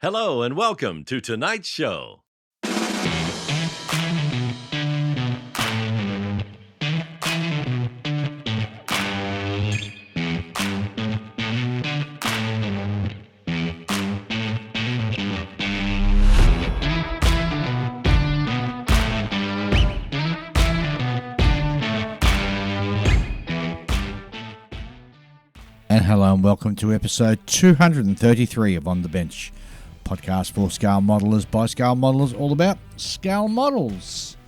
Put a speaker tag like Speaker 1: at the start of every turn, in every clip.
Speaker 1: Hello and welcome to tonight's show.
Speaker 2: And hello and welcome to episode 233 of On the Bench, podcast for scale modelers by scale modelers, all about scale models.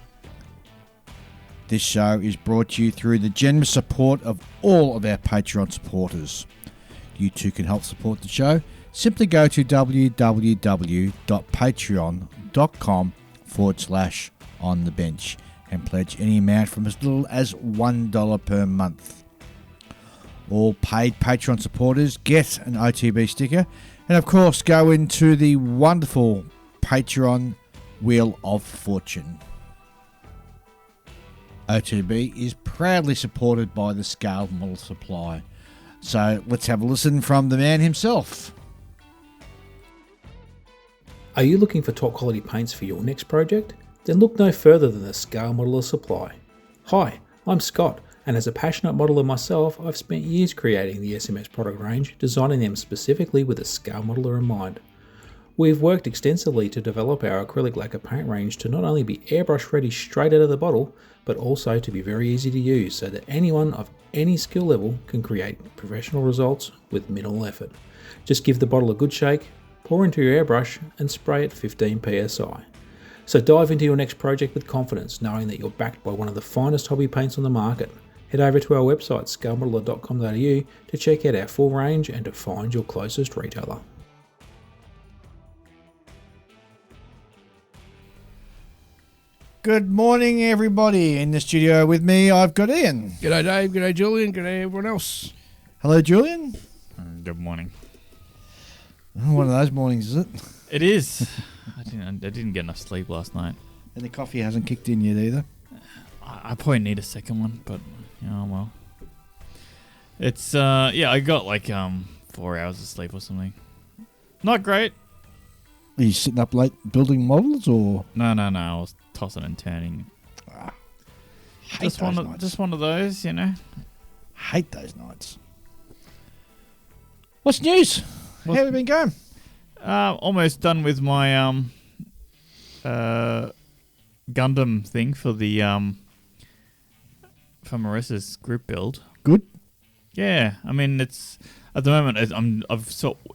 Speaker 2: This show is brought to you through the generous support of all of our Patreon supporters. You too can help support the show. Simply go to www.patreon.com/onthebench and pledge any amount from as little as $1 per month. All paid Patreon supporters get an OTB sticker and, of course, go into the wonderful Patreon Wheel of Fortune. OTB is proudly supported by the Scale Model Supply. So let's have a listen from the man himself.
Speaker 3: Are you looking for top quality paints for your next project? Then look no further than the Scale Modeler Supply. Hi, I'm Scott. And as a passionate modeler myself, I've spent years creating the SMS product range, designing them specifically with a scale modeler in mind. We've worked extensively to develop our acrylic lacquer paint range to not only be airbrush ready straight out of the bottle, but also to be very easy to use so that anyone of any skill level can create professional results with minimal effort. Just give the bottle a good shake, pour into your airbrush and spray at 15 psi. So dive into your next project with confidence, knowing that you're backed by one of the finest hobby paints on the market. Head over to our website scalemodeler.com.au to check out our full range and to find your closest retailer.
Speaker 2: Good morning, everybody. In the studio with me, I've got Ian.
Speaker 4: G'day Dave, g'day Julian, g'day everyone else.
Speaker 2: Hello, Julian.
Speaker 5: Good morning.
Speaker 2: One of those mornings, is it?
Speaker 5: It is. I didn't get enough sleep last night.
Speaker 2: And the coffee hasn't kicked in yet either.
Speaker 5: I probably need a second one, but well. It's I got like 4 hours of sleep or something. Not great.
Speaker 2: Are you sitting up late building models or?
Speaker 5: No. I was tossing and turning. Just one of those, you know.
Speaker 2: Hate those nights. What's news? How have you been going?
Speaker 5: Almost done with my Gundam thing for the for Marissa's group build.
Speaker 2: Good.
Speaker 5: Yeah, I mean it's at the moment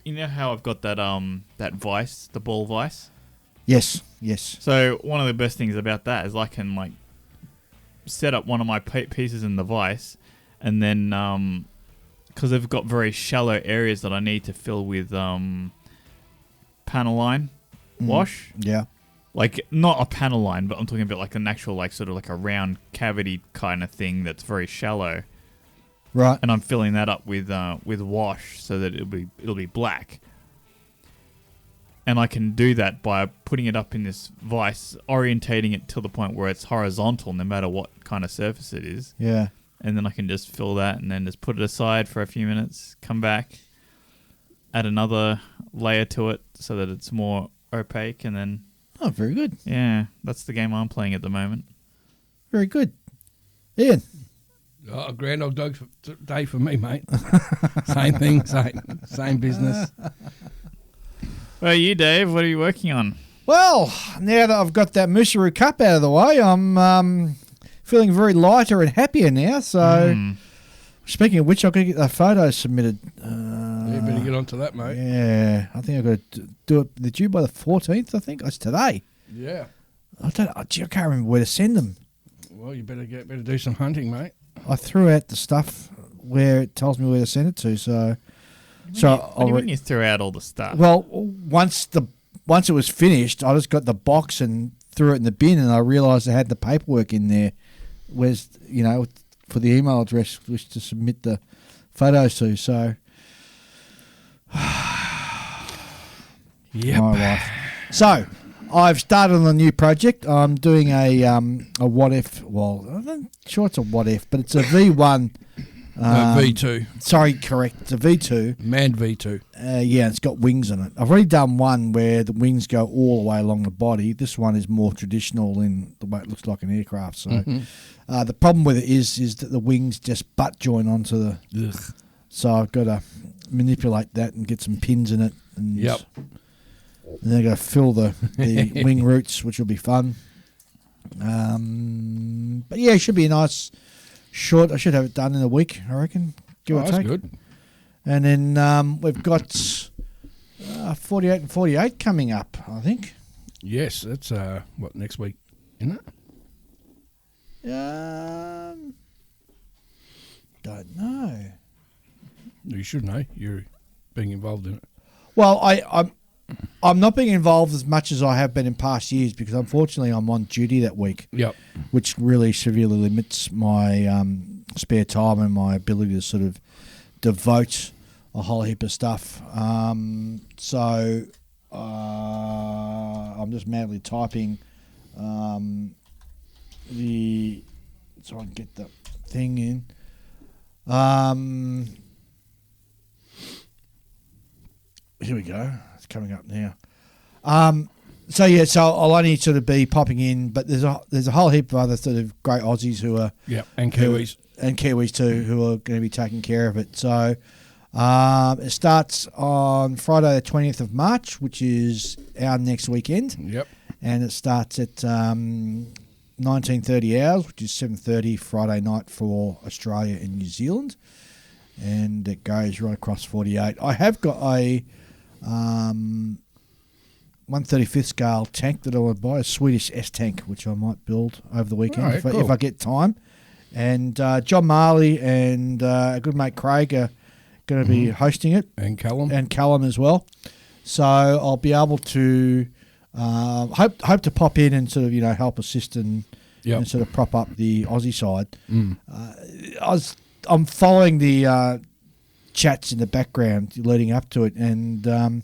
Speaker 5: you know how I've got that that vice, the ball vice.
Speaker 2: Yes.
Speaker 5: So one of the best things about that is I can like set up one of my pieces in the vice, and then because they've got very shallow areas that I need to fill with panel line wash.
Speaker 2: Yeah.
Speaker 5: Like, not a panel line, but I'm talking about like an actual, like, sort of like a round cavity kind of thing that's very shallow.
Speaker 2: Right.
Speaker 5: And I'm filling that up with wash so that it'll be black. And I can do that by putting it up in this vise, orientating it to the point where it's horizontal no matter what kind of surface it is.
Speaker 2: Yeah.
Speaker 5: And then I can just fill that and then just put it aside for a few minutes, come back, add another layer to it so that it's more opaque, and then...
Speaker 2: Oh, very good.
Speaker 5: Yeah, that's the game I'm playing at the moment.
Speaker 2: Very good. Ian?
Speaker 4: A grand old day for me, mate. Same thing, same business.
Speaker 5: Well, you, Dave, what are you working on?
Speaker 2: Well, now that I've got that Musharu Cup out of the way, I'm feeling very lighter and happier now. So, speaking of which, I've got to get the photos submitted.
Speaker 4: You better get onto that, mate.
Speaker 2: Yeah, I think I've got to do it. They're due by the 14th, I think. That's today.
Speaker 4: Yeah.
Speaker 2: I can't remember where to send them.
Speaker 4: Well, you better do some hunting, mate.
Speaker 2: I threw out the stuff where it tells me where to send it to. So
Speaker 5: When you threw out all the stuff?
Speaker 2: Well, once it was finished, I just got the box and threw it in the bin, and I realised I had the paperwork in there. Where's for the email address which to submit the photos to. So,
Speaker 4: yep.
Speaker 2: My life. So, I've started on a new project. I'm doing a what if. Well, I'm not sure it's a what if, but it's a V1
Speaker 4: V2.
Speaker 2: Sorry, correct. It's a V2.
Speaker 4: Manned V2.
Speaker 2: Yeah, it's got wings on it. I've already done one where the wings go all the way along the body. This one is more traditional in the way it looks like an aircraft. So the problem with it is that the wings just butt join onto the...
Speaker 4: Ugh.
Speaker 2: So I've got to manipulate that and get some pins in it. And
Speaker 4: Yep.
Speaker 2: And then I've got to fill the wing roots, which will be fun. But yeah, it should be a nice short. I should have it done in a week, I reckon. Give or
Speaker 4: That's
Speaker 2: take.
Speaker 4: good.
Speaker 2: And then we've got 48 and 48 coming up, I think.
Speaker 4: Yes, that's next week, isn't it?
Speaker 2: Don't know.
Speaker 4: You should know. You're being involved in it.
Speaker 2: Well, I'm not being involved as much as I have been in past years because unfortunately I'm on duty that week,
Speaker 4: Yep.
Speaker 2: which really severely limits my spare time and my ability to sort of devote a whole heap of stuff. So I'm just madly typing so I can get the thing in. Here we go. It's coming up now. So I'll only sort of be popping in, but there's a whole heap of other sort of great Aussies who are
Speaker 4: And Kiwis.
Speaker 2: and Kiwis too who are going to be taking care of it. So it starts on Friday the 20th of March, which is our next weekend,
Speaker 4: Yep.
Speaker 2: and it starts at 19:30 hours, which is 7:30 Friday night for Australia and New Zealand, and it goes right across 48. I have got a 1/35th scale tank that I would buy, a Swedish S tank, which I might build over the weekend
Speaker 4: Alright,
Speaker 2: if I get time. And John Marley and a good mate Craig are going to be hosting it,
Speaker 4: And Callum.
Speaker 2: and Callum as well. So I'll be able to hope to pop in and sort of help assist and sort of prop up the Aussie side. I'm following the chats in the background leading up to it, and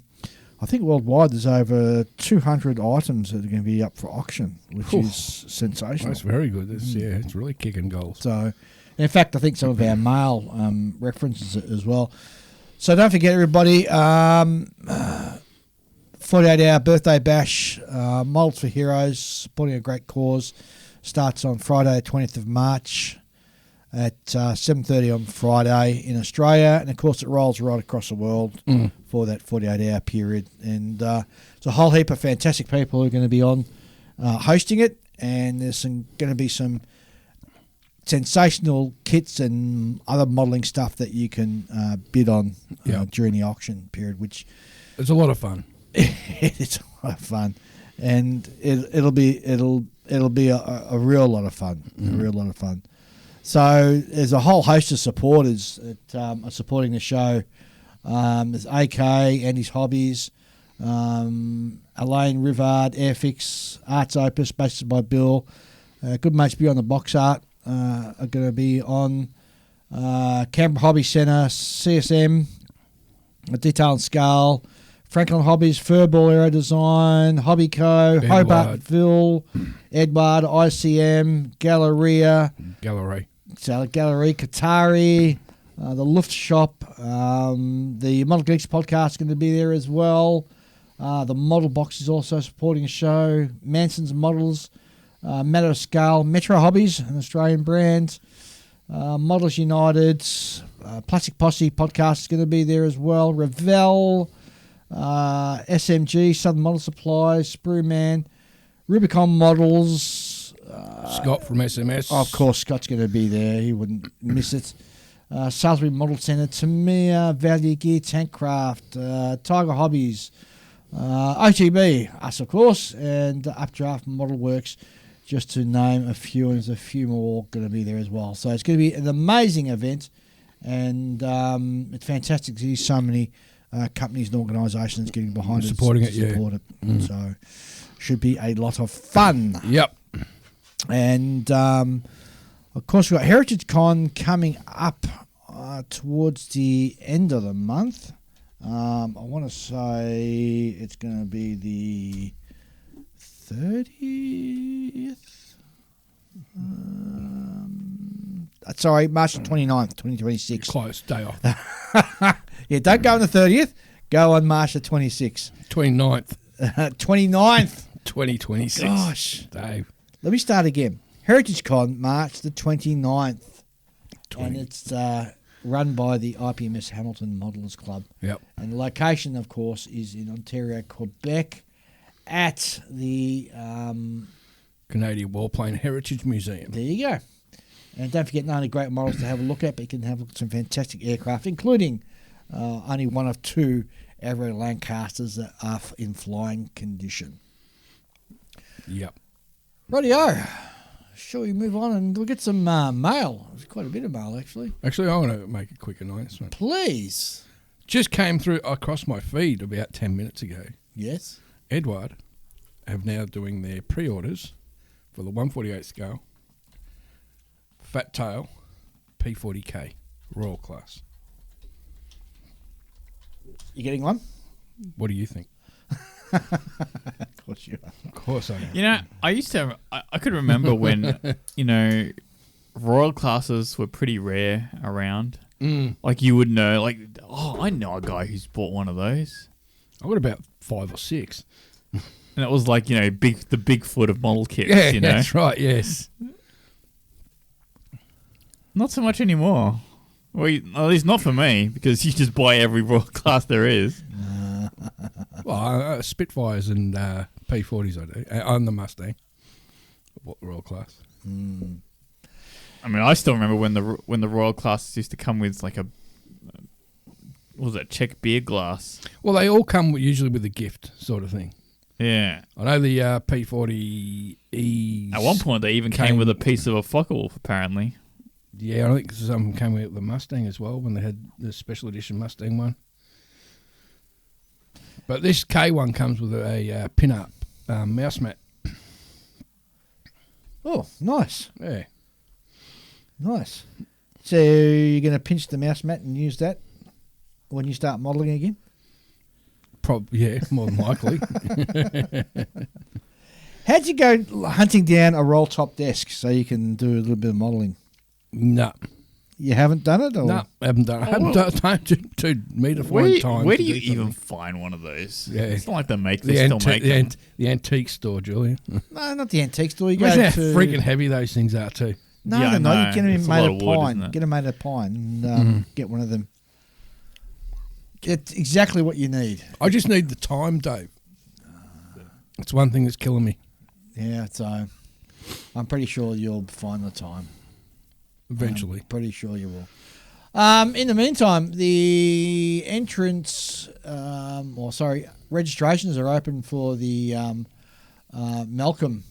Speaker 2: I think worldwide there's over 200 items that are going to be up for auction, which is sensational.
Speaker 4: That's very good. It's really kicking goals.
Speaker 2: So, in fact, I think some of our mail references it as well. So don't forget, everybody, 48-hour birthday bash, Models for Heroes, supporting a great cause, starts on Friday, 20th of March at 7:30 on Friday in Australia, and of course it rolls right across the world for that 48-hour period. And there's a whole heap of fantastic people who are going to be on hosting it, and there's going to be some sensational kits and other modelling stuff that you can bid on during the auction period, which
Speaker 4: It's a lot of fun.
Speaker 2: it's a lot of fun, and it'll be a real lot of fun, a real lot of fun. So there's a whole host of supporters that are supporting the show. There's AK, Andy's Hobbies, Elaine Rivard, Airfix, Arts Opus, Based by Bill, good mates Beyond the Box Art are going to be on, Canberra Hobby Centre, CSM, Detail and Scale, Franklin Hobbies, Furball Aero Design, Hobby Co, Hobartville, Edward, ICM, Galleria,
Speaker 4: Gallery.
Speaker 2: Qatari, the Luft Shop, the Model Geeks podcast is going to be there as well. The Model Box is also supporting a show. Manson's Models, Matter of Scale, Metro Hobbies, an Australian brand. Models United, Plastic Posse podcast is going to be there as well. Revell, SMG, Southern Model Supply, Sprue Man, Rubicon Models.
Speaker 4: Scott from SMS.
Speaker 2: Oh, of course, Scott's going to be there. He wouldn't miss it. Salisbury Model Centre, Tamiya, Value Gear, Tankcraft, Tiger Hobbies, OTB, us of course, and Updraft Model Works, just to name a few, and there's a few more going to be there as well. So it's going to be an amazing event, and it's fantastic to see so many companies and organisations getting behind
Speaker 4: supporting
Speaker 2: it. Support it. So should be a lot of fun.
Speaker 4: Yep.
Speaker 2: And of course, we've got Heritage Con coming up towards the end of the month. I want to say it's going to be the 30th. Sorry, March the 29th, 2026.
Speaker 4: Close, day off.
Speaker 2: Yeah, don't go on the 30th. Go on March the 26th.
Speaker 4: 29th,
Speaker 2: 29th.
Speaker 4: 2026.
Speaker 2: Gosh.
Speaker 4: Dave.
Speaker 2: Let me start again. Heritage Con, March the 29th. And it's run by the IPMS Hamilton Modelers Club.
Speaker 4: Yep.
Speaker 2: And the location, of course, is in Ontario, Quebec, at the...
Speaker 4: Canadian Warplane Heritage Museum.
Speaker 2: there you go. And don't forget, not only great models to have a look at, but you can have a look at some fantastic aircraft, including only one of two Avro Lancasters that are in flying condition.
Speaker 4: Yep.
Speaker 2: Rightio. Shall we move on and we'll get some mail? There's quite a bit of mail, actually.
Speaker 4: Actually, I want to make a quick announcement.
Speaker 2: Please.
Speaker 4: Just came through across my feed about 10 minutes ago.
Speaker 2: Yes.
Speaker 4: Edward have now doing their pre-orders for the 148 scale Fat Tail P40K Royal Class.
Speaker 2: You getting one?
Speaker 4: What do you think?
Speaker 2: Of course you are.
Speaker 4: Of course I am.
Speaker 5: You know, I used to. I could remember when royal classes were pretty rare around. Like you would know, like, I know a guy who's bought one of those.
Speaker 4: I got about 5 or 6.
Speaker 5: And it was like, the Bigfoot of model kits,
Speaker 4: Yeah, that's right, yes.
Speaker 5: Not so much anymore. Well, at least not for me, because you just buy every royal class there is.
Speaker 4: Well, Spitfires and P40s I do. On the Mustang. What Royal Class.
Speaker 5: I mean, I still remember when the royal classes used to come with like what was that, Czech beer glass?
Speaker 4: Well, they all come usually with a gift sort of thing.
Speaker 5: Yeah.
Speaker 4: I know the P40Es.
Speaker 5: At one point, they even came with a piece of a Focke-Wulf, apparently.
Speaker 4: Yeah, I think some came with the Mustang as well when they had the special edition Mustang one. But this K1 comes with a pin-up mouse mat.
Speaker 2: Oh, nice.
Speaker 4: Yeah.
Speaker 2: Nice. So you're going to pinch the mouse mat and use that when you start modelling again?
Speaker 4: Yeah, more than likely.
Speaker 2: How'd you go hunting down a roll-top desk so you can do a little bit of modelling?
Speaker 4: No.
Speaker 2: You haven't done it? Or?
Speaker 4: No, I haven't done it. I haven't done time to find time.
Speaker 5: Where
Speaker 4: to
Speaker 5: do you
Speaker 4: something.
Speaker 5: even find one of those?
Speaker 4: Yeah.
Speaker 5: It's not like they make them.
Speaker 4: The antique store, Julian.
Speaker 2: No, not the antique store. You go
Speaker 4: Imagine how
Speaker 2: to...
Speaker 4: freaking heavy those things are too.
Speaker 2: No,
Speaker 5: Yeah,
Speaker 2: they're not.
Speaker 5: no,
Speaker 2: You get them
Speaker 5: it's a
Speaker 2: made
Speaker 5: lot
Speaker 2: of
Speaker 5: of wood,
Speaker 2: pine.
Speaker 5: isn't it?
Speaker 2: Get them made of pine and get one of them. Get exactly what you need.
Speaker 4: I just need the time, Dave. It's one thing that's killing me.
Speaker 2: Yeah, so I'm pretty sure you'll find the time.
Speaker 4: Eventually.
Speaker 2: I'm pretty sure you will. In the meantime, the registrations are open for the Malcolm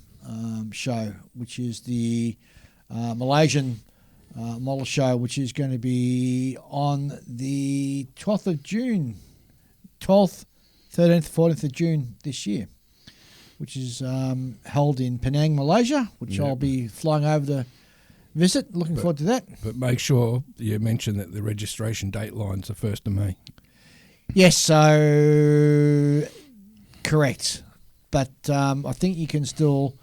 Speaker 2: show, which is the Malaysian model show, which is going to be on the 12th of June, 12th, 13th, 14th of June this year, which is held in Penang, Malaysia, which I'll be flying over to visit. Looking forward to that.
Speaker 4: But make sure you mention that the registration date line's the 1st of May.
Speaker 2: Yes, so correct. But I think you can still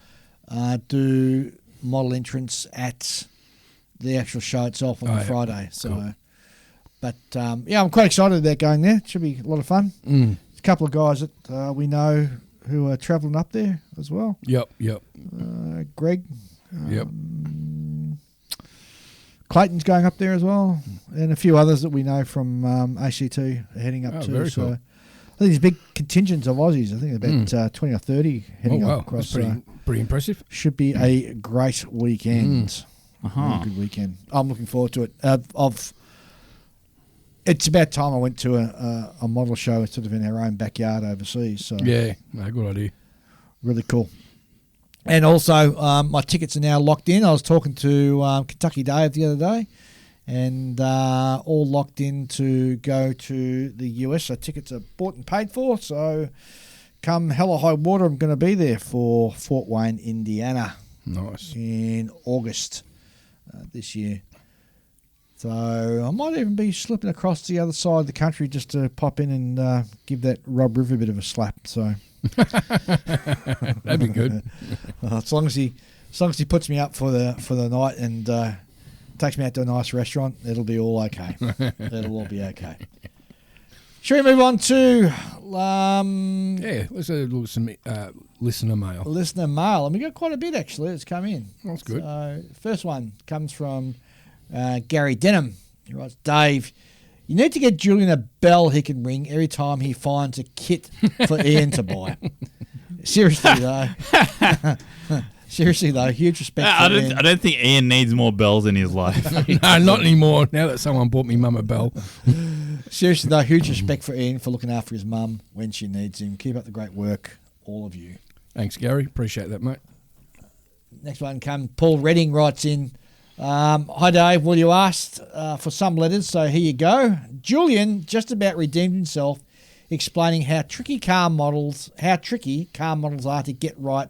Speaker 2: do model entrance at the actual show itself on the Friday. So,
Speaker 4: cool.
Speaker 2: But I'm quite excited about going there. It should be a lot of fun. There's a couple of guys that we know who are travelling up there as well.
Speaker 4: Yep.
Speaker 2: Greg.
Speaker 4: Yep.
Speaker 2: Clayton's going up there as well, and a few others that we know from ACT are heading up too.
Speaker 4: Very
Speaker 2: so
Speaker 4: cool.
Speaker 2: I think there's big contingents of Aussies. I think about 20 or 30 heading up across.
Speaker 4: That's pretty impressive.
Speaker 2: Should be a great weekend. Really good weekend. I'm looking forward to it. It's about time I went to a model show sort of in our own backyard overseas. So
Speaker 4: Yeah, no, good idea.
Speaker 2: really cool. And also, my tickets are now locked in. I was talking to Kentucky Dave the other day, and all locked in to go to the US. So tickets are bought and paid for. So come hell or high water, I'm going to be there for Fort Wayne, Indiana
Speaker 4: Nice.
Speaker 2: in August this year. So I might even be slipping across the other side of the country just to pop in and give that Rob River a bit of a slap. So
Speaker 4: That'd be good.
Speaker 2: as long as he puts me up for the night and takes me out to a nice restaurant, it'll be all okay. It'll all be okay. Shall we move on to
Speaker 4: let's do some listener mail.
Speaker 2: listener mail? And we got quite a bit actually that's come in.
Speaker 4: That's good.
Speaker 2: So first one comes from Gary Denham. He writes, Dave, you need to get Julian a bell he can ring every time he finds a kit for Ian to buy. Seriously though, huge respect for Ian.
Speaker 5: I don't think Ian needs more bells in his life.
Speaker 4: No, not anymore. Now that someone bought me mum a bell.
Speaker 2: Seriously though, huge respect for Ian for looking after his mum when she needs him. Keep up the great work, all of you.
Speaker 4: Thanks, Gary. Appreciate that, mate.
Speaker 2: Next one comes. Paul Redding writes in, hi Dave, well you asked for some letters, so here you go. Julian just about redeemed himself, explaining how tricky car models are to get right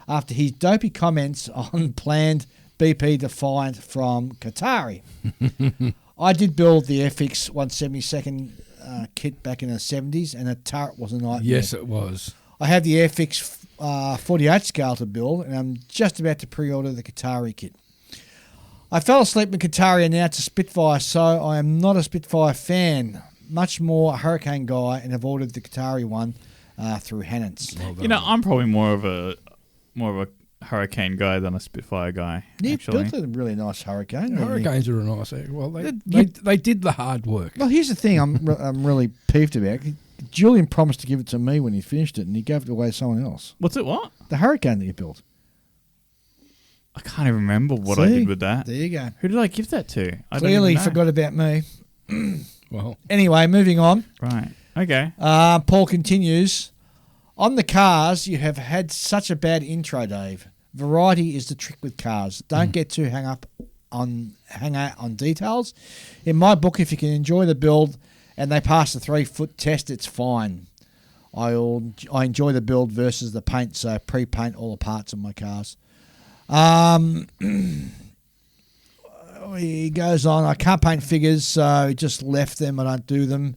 Speaker 2: after his dopey comments on planned BP defined from Qatari. I did build the FX 172nd kit back in the 70s, and the turret was a nightmare.
Speaker 4: Yes, it was.
Speaker 2: I have the FX 48 scale to build, and I'm just about to pre-order the Qatari kit. I fell asleep when Qatari announced a Spitfire, so I am not a Spitfire fan. Much more a Hurricane guy, and have ordered the Qatari one through Hannons.
Speaker 5: Well, I'm probably more of a Hurricane guy than a Spitfire guy.
Speaker 2: You
Speaker 5: actually.
Speaker 2: built a really nice Hurricane.
Speaker 4: Hurricanes are a nice. Well, they did the hard work.
Speaker 2: Well, here's the thing I'm really peeved about. Julian promised to give it to me when he finished it, and he gave it away to someone else.
Speaker 5: What's it? What?
Speaker 2: The Hurricane that you built.
Speaker 5: I can't even remember what I did with that.
Speaker 2: There you go.
Speaker 5: Who did I give that to? I
Speaker 2: Clearly
Speaker 5: don't even know.
Speaker 2: forgot about me.
Speaker 4: Well,
Speaker 2: Anyway, moving on.
Speaker 5: Right. Okay.
Speaker 2: Paul continues. On the cars, you have had such a bad intro, Dave. Variety is the trick with cars. Don't get too hang out on details. In my book, if you can enjoy the build and they pass the 3-foot test, it's fine. I enjoy the build versus the paint, so pre-paint all the parts of my cars. He goes on, I can't paint figures, so just left them. I don't do them.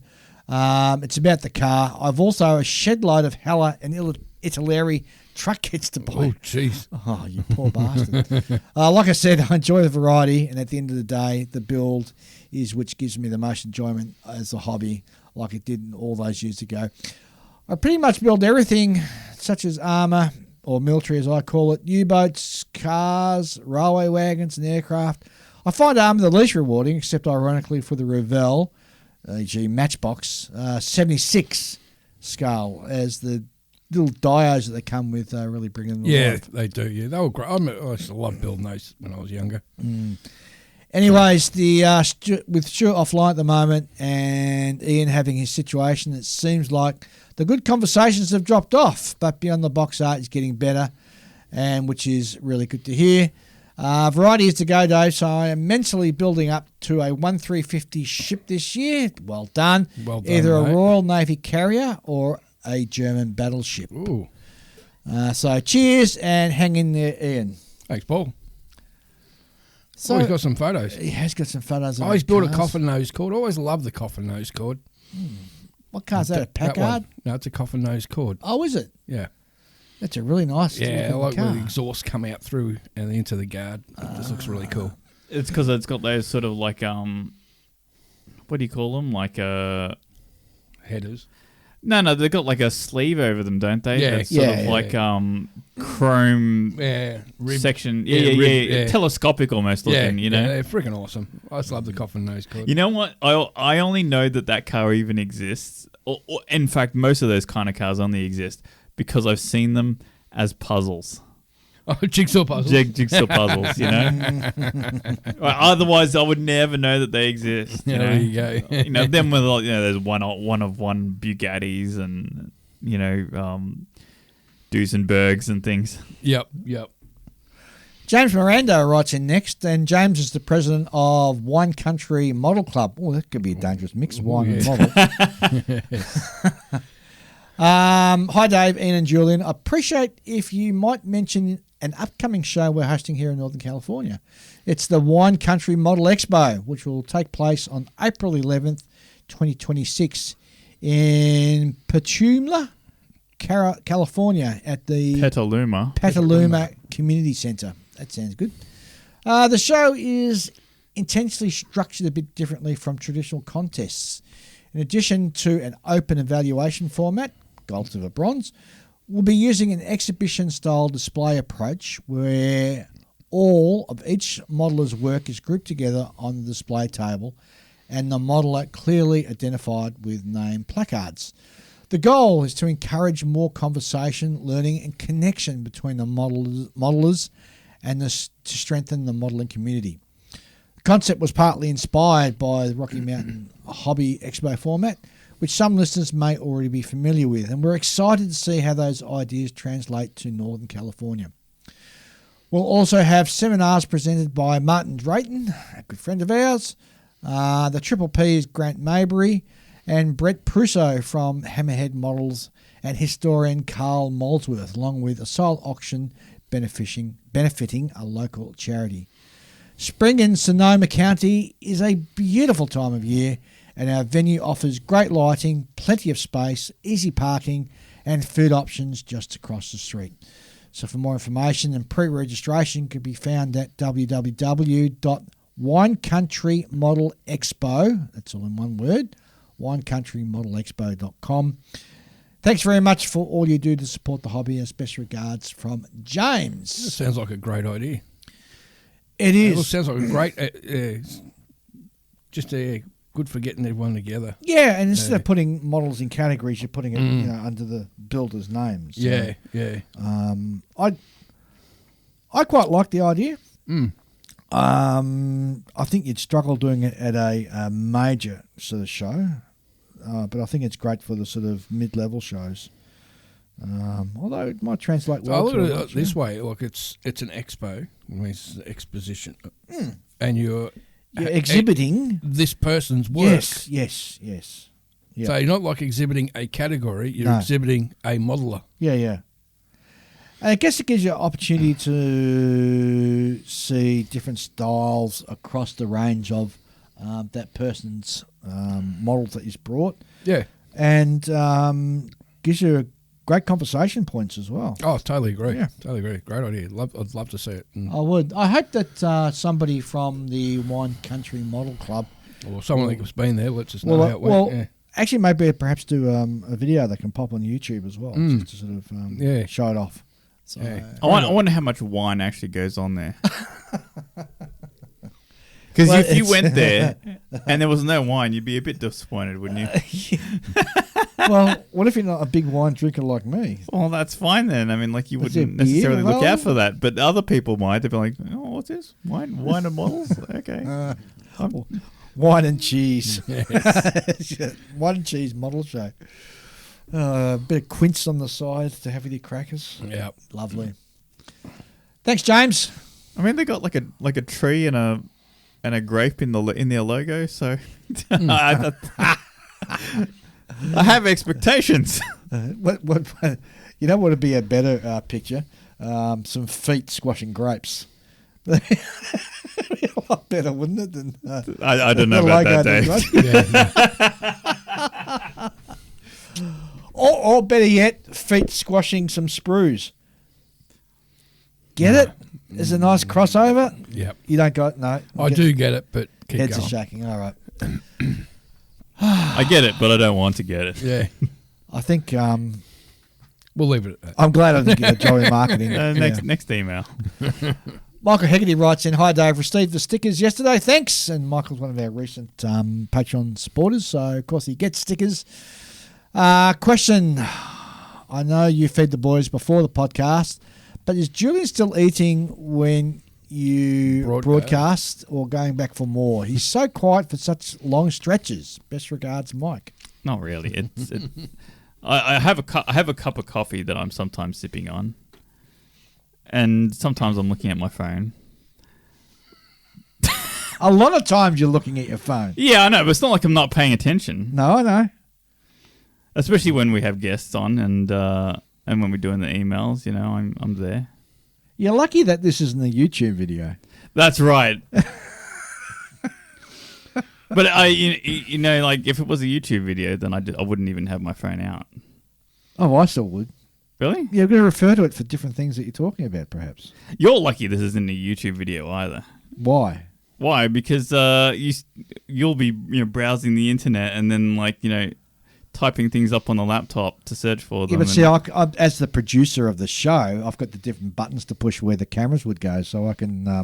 Speaker 2: It's about the car. I've also a shed load of Hella and Italeri truck kits to buy.
Speaker 4: oh jeez.
Speaker 2: Oh, you poor bastard. Like I said, I enjoy the variety, and at the end of the day, the build is which gives me the most enjoyment as a hobby, like it did all those years ago. I pretty much build everything, such as armour, or military as I call it, U-boats, cars, railway wagons and aircraft. I find armour the least rewarding, except ironically for the Revell, e.g. Matchbox, 76 scale, as the little dios that they come with really bring them to life.
Speaker 4: They do. Yeah, they were great. I used to love building those when I was younger.
Speaker 2: Anyways, with Stuart offline at the moment and Ian having his situation, it seems like the good conversations have dropped off, but beyond the box art is getting better, and which is really good to hear. Variety is to go, Dave, so I am mentally building up to a 1350 ship this year. Well done.
Speaker 4: Well done,
Speaker 2: Either
Speaker 4: mate.
Speaker 2: a Royal Navy carrier or a German battleship.
Speaker 4: Ooh.
Speaker 2: So cheers and hang in there, Ian.
Speaker 4: Thanks, Paul.
Speaker 2: So
Speaker 4: He's got some photos.
Speaker 2: he has got some photos.
Speaker 4: Oh, he's built a coffin nose cord. I always loved the coffin nose cord.
Speaker 2: What car's that? A
Speaker 4: That
Speaker 2: Packard?
Speaker 4: one. No, it's a coffin nose cord.
Speaker 2: Oh, is it?
Speaker 4: Yeah.
Speaker 2: That's a really nice
Speaker 4: Yeah, I
Speaker 2: looking
Speaker 4: like
Speaker 2: car.
Speaker 4: where the exhaust come out through and into the guard. It just looks really cool.
Speaker 5: It's because it's got those sort of like what do you call them? Like
Speaker 4: Headers.
Speaker 5: No, they've got like a sleeve over them, don't they?
Speaker 4: Yeah.
Speaker 5: That's sort of
Speaker 2: Yeah.
Speaker 5: like chrome
Speaker 4: Yeah. Rib.
Speaker 5: section.
Speaker 4: Yeah,
Speaker 5: Yeah,
Speaker 4: rib, yeah.
Speaker 5: telescopic almost looking. You know.
Speaker 4: Yeah, they're freaking awesome. I just love the coffin nose cord.
Speaker 5: You know what? I only know that car even exists. Or in fact, most of those kind of cars only exist because I've seen them as puzzles.
Speaker 4: Oh, jigsaw puzzles.
Speaker 5: Jigsaw puzzles, you know. Otherwise, I would never know that they exist. You
Speaker 4: Yeah,
Speaker 5: know?
Speaker 4: there you go.
Speaker 5: You know, them with like, there's one of one Bugattis and Duesenbergs and things.
Speaker 4: Yep.
Speaker 2: James Miranda writes in next, and James is the president of Wine Country Model Club. Oh, that could be a dangerous mix, wine and model. Hi, Dave, Ian and Julian. I appreciate if you might mention an upcoming show we're hosting here in Northern California. It's the Wine Country Model Expo, which will take place on April 11th, 2026 in Petaluma, California at the
Speaker 5: Petaluma.
Speaker 2: Petaluma Community Centre. That sounds good. The show is intentionally structured a bit differently from traditional contests. In addition to an open evaluation format, gold, silver, bronze, we'll be using an exhibition-style display approach where all of each modeller's work is grouped together on the display table and the modeller clearly identified with name placards. The goal is to encourage more conversation, learning and connection between the modelers and to strengthen the modelling community. The concept was partly inspired by the Rocky Mountain Hobby Expo format, which some listeners may already be familiar with, and we're excited to see how those ideas translate to Northern California. We'll also have seminars presented by Martin Drayton, a good friend of ours, the Triple P's Grant Maybury, and Brett Prusso from Hammerhead Models, and historian Carl Molesworth, along with a silent auction benefiting a local charity. Spring in Sonoma County is a beautiful time of year, and our venue offers great lighting, plenty of space, easy parking, and food options just across the street. So for more information and pre-registration can be found at www.winecountrymodelexpo, that's all in one word, winecountrymodelexpo.com. Thanks very much for all you do to support the hobby, and special regards from James.
Speaker 4: That sounds like a great idea.
Speaker 2: It is.
Speaker 4: It sounds like a great, just good for getting everyone together.
Speaker 2: Yeah, and instead of putting models in categories, you're putting it under the builder's names. So,
Speaker 4: Yeah.
Speaker 2: I quite like the idea.
Speaker 4: Mm.
Speaker 2: I think you'd struggle doing it at a major sort of show, but I think it's great for the sort of mid-level shows. Although it might translate well.
Speaker 4: I look
Speaker 2: to
Speaker 4: at
Speaker 2: a
Speaker 4: it this way: like it's an expo, it's an exposition, and you're
Speaker 2: exhibiting
Speaker 4: this person's work.
Speaker 2: Yes. Yeah.
Speaker 4: So you're not like exhibiting a category; you're exhibiting a modeller.
Speaker 2: Yeah. And I guess it gives you an opportunity to see different styles across the range of that person's models that he's brought.
Speaker 4: Yeah.
Speaker 2: And gives you great conversation points as well.
Speaker 4: Oh, totally agree.
Speaker 2: Yeah.
Speaker 4: Totally agree. Great idea. I'd love to see it.
Speaker 2: I would. I hope that somebody from the Wine Country Model Club,
Speaker 4: or someone that's been there, lets us know how it went. Yeah.
Speaker 2: Actually maybe perhaps do a video that can pop on YouTube as well, just to sort of show it off. So,
Speaker 5: I wonder how much wine actually goes on there. Because if you went there and there was no wine, you'd be a bit disappointed, wouldn't you?
Speaker 2: Well, what if you're not a big wine drinker like me?
Speaker 5: Well, that's fine then. I mean, like you wouldn't necessarily look out for that, but other people might. They'd be like, "Oh, what's this? Wine and models? Okay."
Speaker 2: Wine and cheese.
Speaker 4: Yes.
Speaker 2: Wine and cheese model show. A bit of quince on the side to have with your crackers.
Speaker 4: Yeah.
Speaker 2: Lovely. Thanks, James.
Speaker 5: I mean, they got like a tree and a grape in their logo, so I have expectations.
Speaker 2: What you know what would be a better picture? Some feet squashing grapes. A lot better, wouldn't it? Than
Speaker 5: I don't know about that, Dave.
Speaker 2: Or better yet, feet squashing some sprues. Get it? There's a nice crossover.
Speaker 4: Yep.
Speaker 2: You don't got no.
Speaker 4: I do get it, but keep
Speaker 2: heads
Speaker 4: going.
Speaker 2: are shaking. All right.
Speaker 5: I get it, but I don't want to get it.
Speaker 4: Yeah.
Speaker 2: I think
Speaker 4: We'll leave it at that.
Speaker 2: I'm glad I didn't get a job in marketing.
Speaker 5: Next email.
Speaker 2: Michael Hegarty writes in, "Hi Dave, received the stickers yesterday, thanks." And Michael's one of our recent Patreon supporters, so of course he gets stickers. Question, I know you feed the boys before the podcast, but is Julian still eating when you broadcast or going back for more? He's so quiet for such long stretches. Best regards, Mike.
Speaker 5: Not really. I have a cup of coffee that I'm sometimes sipping on, and sometimes I'm looking at my phone.
Speaker 2: A lot of times you're looking at your phone.
Speaker 5: Yeah, I know, but it's not like I'm not paying attention.
Speaker 2: No, I know.
Speaker 5: Especially when we have guests on and when we're doing the emails, you know, I'm there.
Speaker 2: You're lucky that this isn't a YouTube video.
Speaker 5: That's right. But you know, like if it was a YouTube video, then I wouldn't even have my phone out.
Speaker 2: Oh, I still would.
Speaker 5: Really?
Speaker 2: Yeah, we're going to refer to it for different things that you're talking about, perhaps.
Speaker 5: You're lucky this isn't a YouTube video either.
Speaker 2: Why?
Speaker 5: Why? Because you'll be browsing the internet and then typing things up on the laptop to search for them.
Speaker 2: Yeah, but see, I, as the producer of the show, I've got the different buttons to push where the cameras would go, so I can.
Speaker 5: A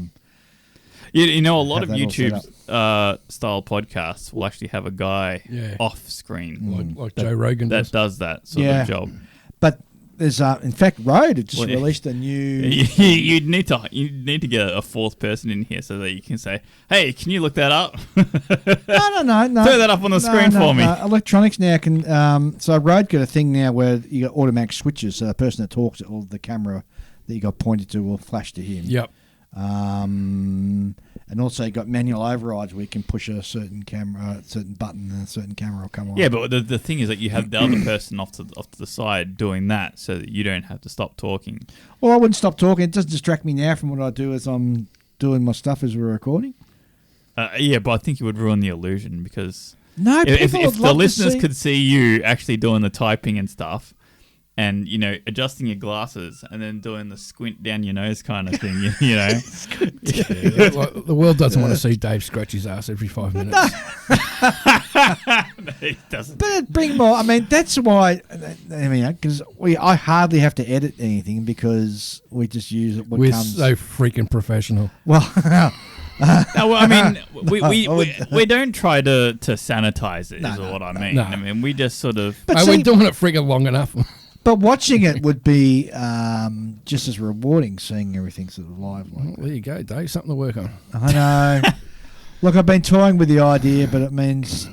Speaker 5: lot of YouTube style podcasts will actually have a guy off screen,
Speaker 4: like Joe Rogan
Speaker 5: does that sort of job.
Speaker 2: But there's, in fact, Rode had just released a new.
Speaker 5: You'd need to get a fourth person in here so that you can say, "Hey, can you look that up?"
Speaker 2: No.
Speaker 5: Throw that up on the screen for me.
Speaker 2: Electronics now can. So Rode got a thing now where you got automatic switches. So the person that talks, or the camera that you got pointed to will flash to him.
Speaker 4: Yep.
Speaker 2: And also you got manual overrides where you can push a certain camera, a certain button, and a certain camera will come on.
Speaker 5: Yeah, but the thing is that you have the other person off to the side doing that, so that you don't have to stop talking.
Speaker 2: Well, I wouldn't stop talking. It doesn't distract me now from what I do as I'm doing my stuff as we're recording.
Speaker 5: Yeah, but I think it would ruin the illusion because
Speaker 2: if
Speaker 5: the listeners could see you actually doing the typing and stuff, and adjusting your glasses and then doing the squint down your nose kind of thing,
Speaker 4: The world doesn't want to see Dave scratch his ass every 5 minutes.
Speaker 5: No, he doesn't.
Speaker 2: But it'd bring more. I mean, that's why. Because I hardly have to edit anything because we just use it.
Speaker 4: We're so freaking professional.
Speaker 2: Well.
Speaker 5: No, I mean, we don't try to sanitize it. Is what I mean.
Speaker 4: No.
Speaker 5: I mean, we just sort of.
Speaker 2: But
Speaker 4: we're doing it freaking long enough.
Speaker 2: But watching it would be just as rewarding, seeing everything sort of live. Like
Speaker 4: there you go, Dave. Something to work on.
Speaker 2: I know. Look, I've been toying with the idea, but it means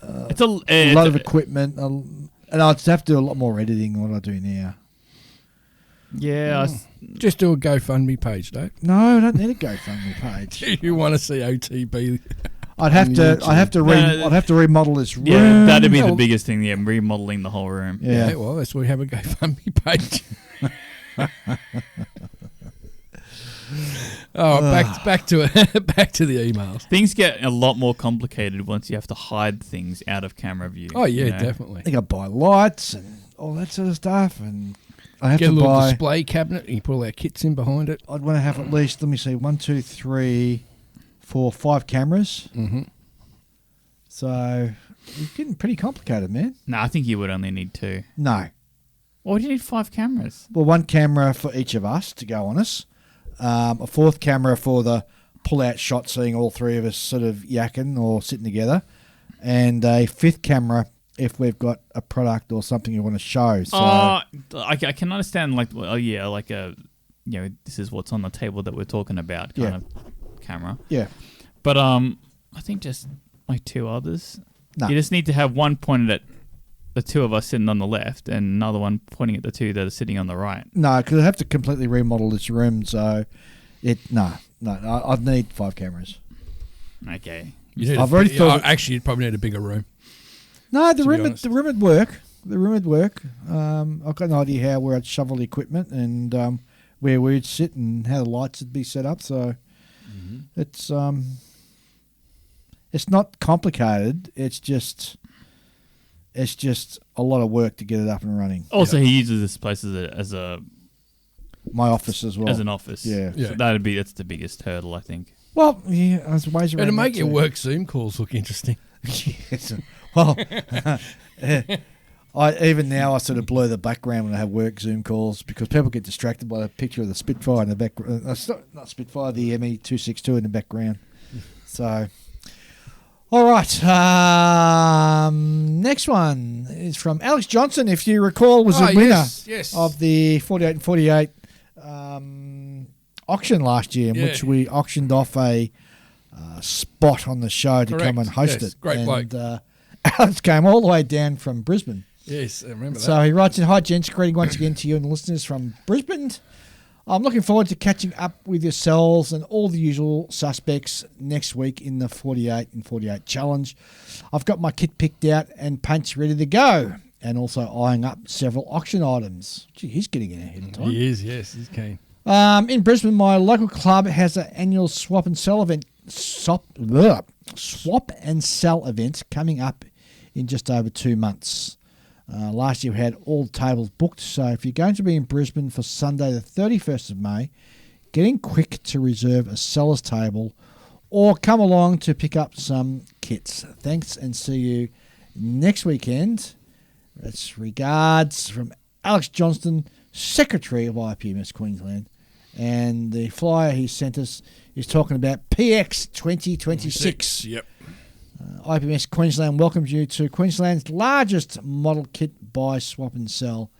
Speaker 5: it's a
Speaker 2: lot of equipment, and I'd have to do a lot more editing than what I do now.
Speaker 5: Yeah.
Speaker 4: Just do a GoFundMe page, Dave.
Speaker 2: No, I don't need a GoFundMe page.
Speaker 4: You want to see OTB?
Speaker 2: I'd have to remodel this room.
Speaker 5: Yeah, that'd be the biggest thing. Yeah, remodeling the whole room.
Speaker 2: Yeah,
Speaker 4: well, that's why we have a GoFundMe page. Back to the emails.
Speaker 5: Things get a lot more complicated once you have to hide things out of camera view.
Speaker 4: Oh yeah, definitely.
Speaker 2: I got to buy lights and all that sort of stuff, and I have
Speaker 4: get
Speaker 2: to
Speaker 4: a little
Speaker 2: buy
Speaker 4: display cabinet. And you put all our kits in behind it.
Speaker 2: I'd want to have at least 1, 2, 3, 4, 5 cameras.
Speaker 4: Mm-hmm.
Speaker 2: So it's getting pretty complicated, man.
Speaker 5: No, I think you would only need 2.
Speaker 2: No.
Speaker 5: Why do you need 5 cameras?
Speaker 2: Well, 1 camera for each of us to go on us. A 4th camera for the pull-out shot, seeing all 3 of us sort of yakking or sitting together. And a 5th camera if we've got a product or something you want to show. So
Speaker 5: I can understand, this is what's on the table that we're talking about kind of camera.
Speaker 2: Yeah.
Speaker 5: But I think just 2 others.
Speaker 2: No.
Speaker 5: You just need to have one pointed at the 2 of us sitting on the left and another one pointing at the 2 that are sitting on the right.
Speaker 2: No, because I have to completely remodel this room. So I'd need 5 cameras.
Speaker 5: Okay.
Speaker 2: I've already thought.
Speaker 4: Actually, you'd probably need a bigger room.
Speaker 2: No, the room would work. The room would work. I've got an idea where I'd shovel the equipment and where we'd sit and how the lights would be set up. So it's not complicated. It's just a lot of work to get it up and running.
Speaker 5: Also, he uses this place as
Speaker 2: my office as well.
Speaker 5: As an office.
Speaker 2: Yeah.
Speaker 5: So that's the biggest hurdle, I think.
Speaker 2: Well, yeah, there's ways around.
Speaker 4: It'll make your
Speaker 2: too.
Speaker 4: work Zoom calls look interesting.
Speaker 2: Yes. Well, even now I sort of blur the background when I have work Zoom calls because people get distracted by the picture of the Spitfire in the background. Not Spitfire, the ME-262 in the background. So, all right. Next one is from Alex Johnson. If you recall, was the winner of the 48 and 48 auction last year, in which we auctioned off a spot on the show to come and host it.
Speaker 4: Great bloke.
Speaker 2: Alex came all the way down from Brisbane.
Speaker 4: Yes, I remember that.
Speaker 2: So he writes in, "Hi gents, greeting once again to you and the listeners from Brisbane. I'm looking forward to catching up with yourselves and all the usual suspects next week in the 48 and 48 challenge. I've got my kit picked out and paints ready to go, and also eyeing up several auction items." Gee, he's getting in ahead of time.
Speaker 4: He is, yes, he's keen.
Speaker 2: In Brisbane, my local club has an annual swap and sell event coming up in just over 2 months. Last year we had all tables booked, so if you're going to be in Brisbane for Sunday the 31st of May, get in quick to reserve a seller's table or come along to pick up some kits. Thanks, and see you next weekend. That's regards from Alex Johnston, Secretary of IPMS Queensland. And the flyer he sent us is talking about PX 2026.
Speaker 4: Yep.
Speaker 2: IPMS Queensland welcomes you to Queensland's largest model kit buy, swap and sell.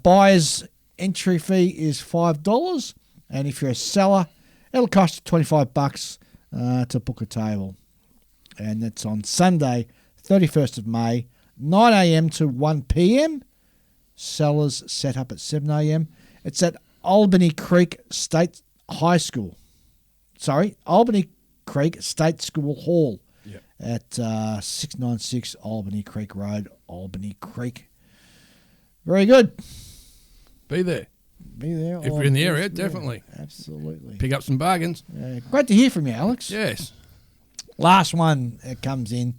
Speaker 2: Buyer's entry fee is $5, and if you're a seller, it'll cost you $25 to book a table. And that's on Sunday, 31st of May, 9 a.m. to 1 p.m. Sellers set up at 7 a.m. It's at Albany Creek State High School. Sorry, Albany Creek State School Hall.
Speaker 4: Yep.
Speaker 2: At 696 Albany Creek Road, Albany Creek. Very good.
Speaker 4: Be there.
Speaker 2: Be there.
Speaker 4: If you're in the area, definitely.
Speaker 2: Absolutely.
Speaker 4: Pick up some bargains.
Speaker 2: Great to hear from you, Alex.
Speaker 4: Yes.
Speaker 2: Last one that comes in.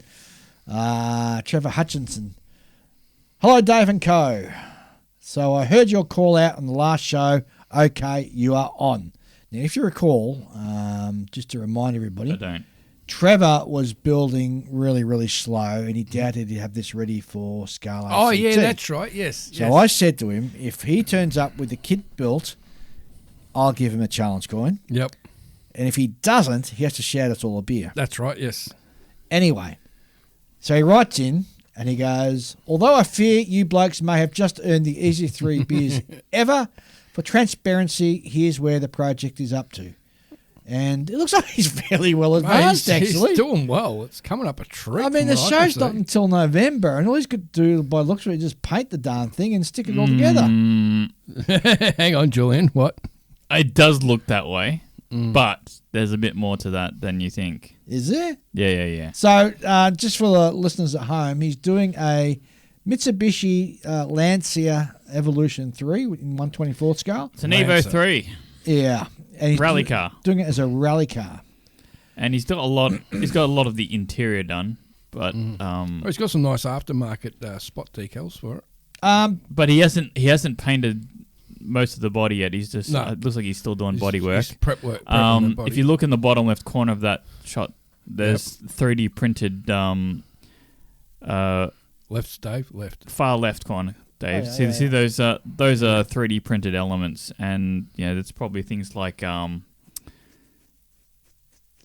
Speaker 2: Trevor Hutchinson. Hello, Dave and Co. So I heard your call out on the last show. Okay, you are on. Now, if you recall, just to remind everybody.
Speaker 5: I don't.
Speaker 2: Trevor was building really, really slow, and he doubted he'd have this ready for Scala.
Speaker 4: Oh,
Speaker 2: CT.
Speaker 4: yeah, that's right. Yes.
Speaker 2: So I said to him, if he turns up with the kit built, I'll give him a challenge coin.
Speaker 4: Yep.
Speaker 2: And if he doesn't, he has to shout us all a beer.
Speaker 4: That's right. Yes.
Speaker 2: Anyway, so he writes in, and he goes, although I fear you blokes may have just earned the easiest 3 beers ever, for transparency, here's where the project is up to. And it looks like he's fairly well advanced, actually.
Speaker 4: He's doing well. It's coming up a treat.
Speaker 2: I mean, the show's not until November, and all he's got to do, by the looks of it, is just paint the darn thing and stick it all together.
Speaker 4: Hang on, Julian. What?
Speaker 5: It does look that way, but there's a bit more to that than you think.
Speaker 2: Is there?
Speaker 5: Yeah.
Speaker 2: So, just for the listeners at home, he's doing a Mitsubishi Lancia Evolution 3 in 1/24 scale.
Speaker 5: It's an Evo 3.
Speaker 2: Yeah. And he's
Speaker 5: Rally car.
Speaker 2: Doing it as a rally car.
Speaker 5: And he's got a lot. He's got a lot of the interior done, but
Speaker 4: He's got some nice aftermarket spot decals for it.
Speaker 5: but he hasn't painted most of the body yet. He's just
Speaker 4: No.
Speaker 5: it looks like he's still doing body work.
Speaker 4: He's prep work. prepping the body.
Speaker 5: If you look in the bottom left corner of that shot, there's 3D printed
Speaker 4: left, Dave. Left.
Speaker 5: far left corner, Dave.
Speaker 2: Oh, yeah,
Speaker 5: see those are 3D printed elements, and that's probably things like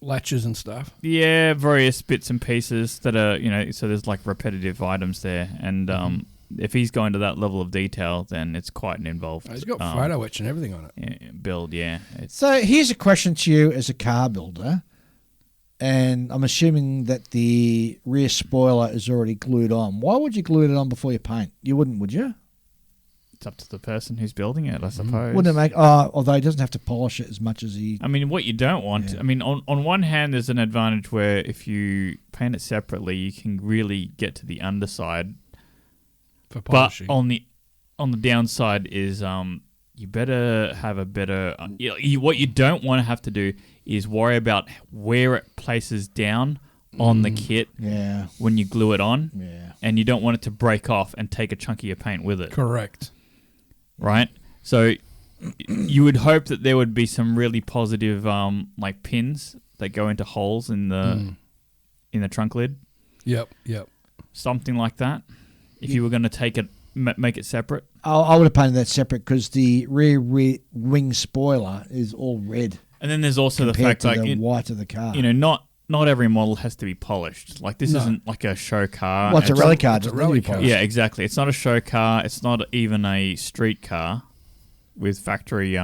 Speaker 4: Latches and stuff.
Speaker 5: various bits and pieces that are so there's like repetitive items there, and if he's going to that level of detail, then it's quite an involved.
Speaker 4: He's got photo etch and everything on it.
Speaker 5: Build. It's
Speaker 2: So here's a question to you as a car builder, and I'm assuming that the rear spoiler is already glued on. Why would you glue it on before you paint? You wouldn't, would you?
Speaker 5: it's up to the person who's building it, I suppose.
Speaker 2: Wouldn't it make? Although he doesn't have to polish it as much as he.
Speaker 5: I mean, what you don't want.
Speaker 2: Yeah.
Speaker 5: I mean, on one hand, there's an advantage where if you paint it separately, you can really get to the underside.
Speaker 4: For
Speaker 5: But
Speaker 4: polishing.
Speaker 5: on the downside is you better have a better. What you don't want to have to do is worry about where it places down on the kit
Speaker 2: Yeah.
Speaker 5: when you glue it on,
Speaker 2: Yeah.
Speaker 5: and you don't want it to break off and take a chunk of your paint with it.
Speaker 4: Correct.
Speaker 5: Right? So you would hope that there would be some really positive like pins that go into holes in the trunk lid,
Speaker 4: Yep.
Speaker 5: something like that. If you were going to take it, make it separate.
Speaker 2: I would have painted that separate because the rear wing spoiler is all red.
Speaker 5: And then there's also the
Speaker 2: compared
Speaker 5: fact
Speaker 2: to
Speaker 5: like
Speaker 2: the white of the car.
Speaker 5: Not every model has to be polished. Like this isn't like a show car.
Speaker 2: Well, it's a rally car.
Speaker 4: it's a
Speaker 2: doesn't
Speaker 4: rally
Speaker 2: it?
Speaker 4: car.
Speaker 5: Yeah, exactly. It's not a show car. It's not even a street car with factory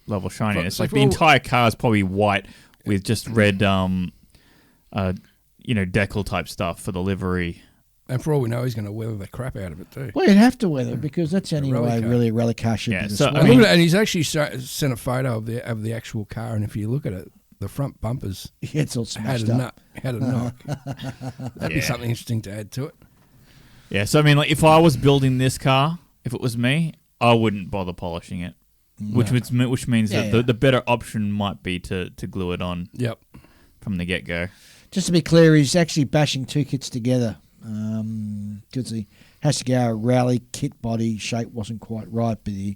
Speaker 5: level shininess.
Speaker 4: So
Speaker 5: Like
Speaker 4: for
Speaker 5: the
Speaker 4: all-
Speaker 5: entire car is probably white with just red, decal type stuff for the livery.
Speaker 4: And for all we know, he's going to weather the crap out of it too.
Speaker 2: Well, you'd have to weather it because that's the only
Speaker 4: rally
Speaker 2: way
Speaker 4: car.
Speaker 2: really a rally car should
Speaker 5: Yeah,
Speaker 2: be
Speaker 5: so,
Speaker 2: displayed.
Speaker 5: I mean-
Speaker 4: Look at it, and he's actually sent a photo of the actual car, and if you look at it, the front bumpers
Speaker 2: It's all
Speaker 4: had
Speaker 2: smashed
Speaker 4: a
Speaker 2: up.
Speaker 4: had a knock. That'd be
Speaker 5: Yeah.
Speaker 4: something interesting to add to it.
Speaker 5: Yeah, so I mean, like if I was building this car, if it was me, I wouldn't bother polishing it. Which means
Speaker 2: Yeah,
Speaker 5: that
Speaker 2: yeah.
Speaker 5: the better option might be to glue it on
Speaker 4: Yep.
Speaker 5: from the get go.
Speaker 2: Just to be clear, he's actually bashing two kits together because he has to go. Rally kit body shape wasn't quite right, but the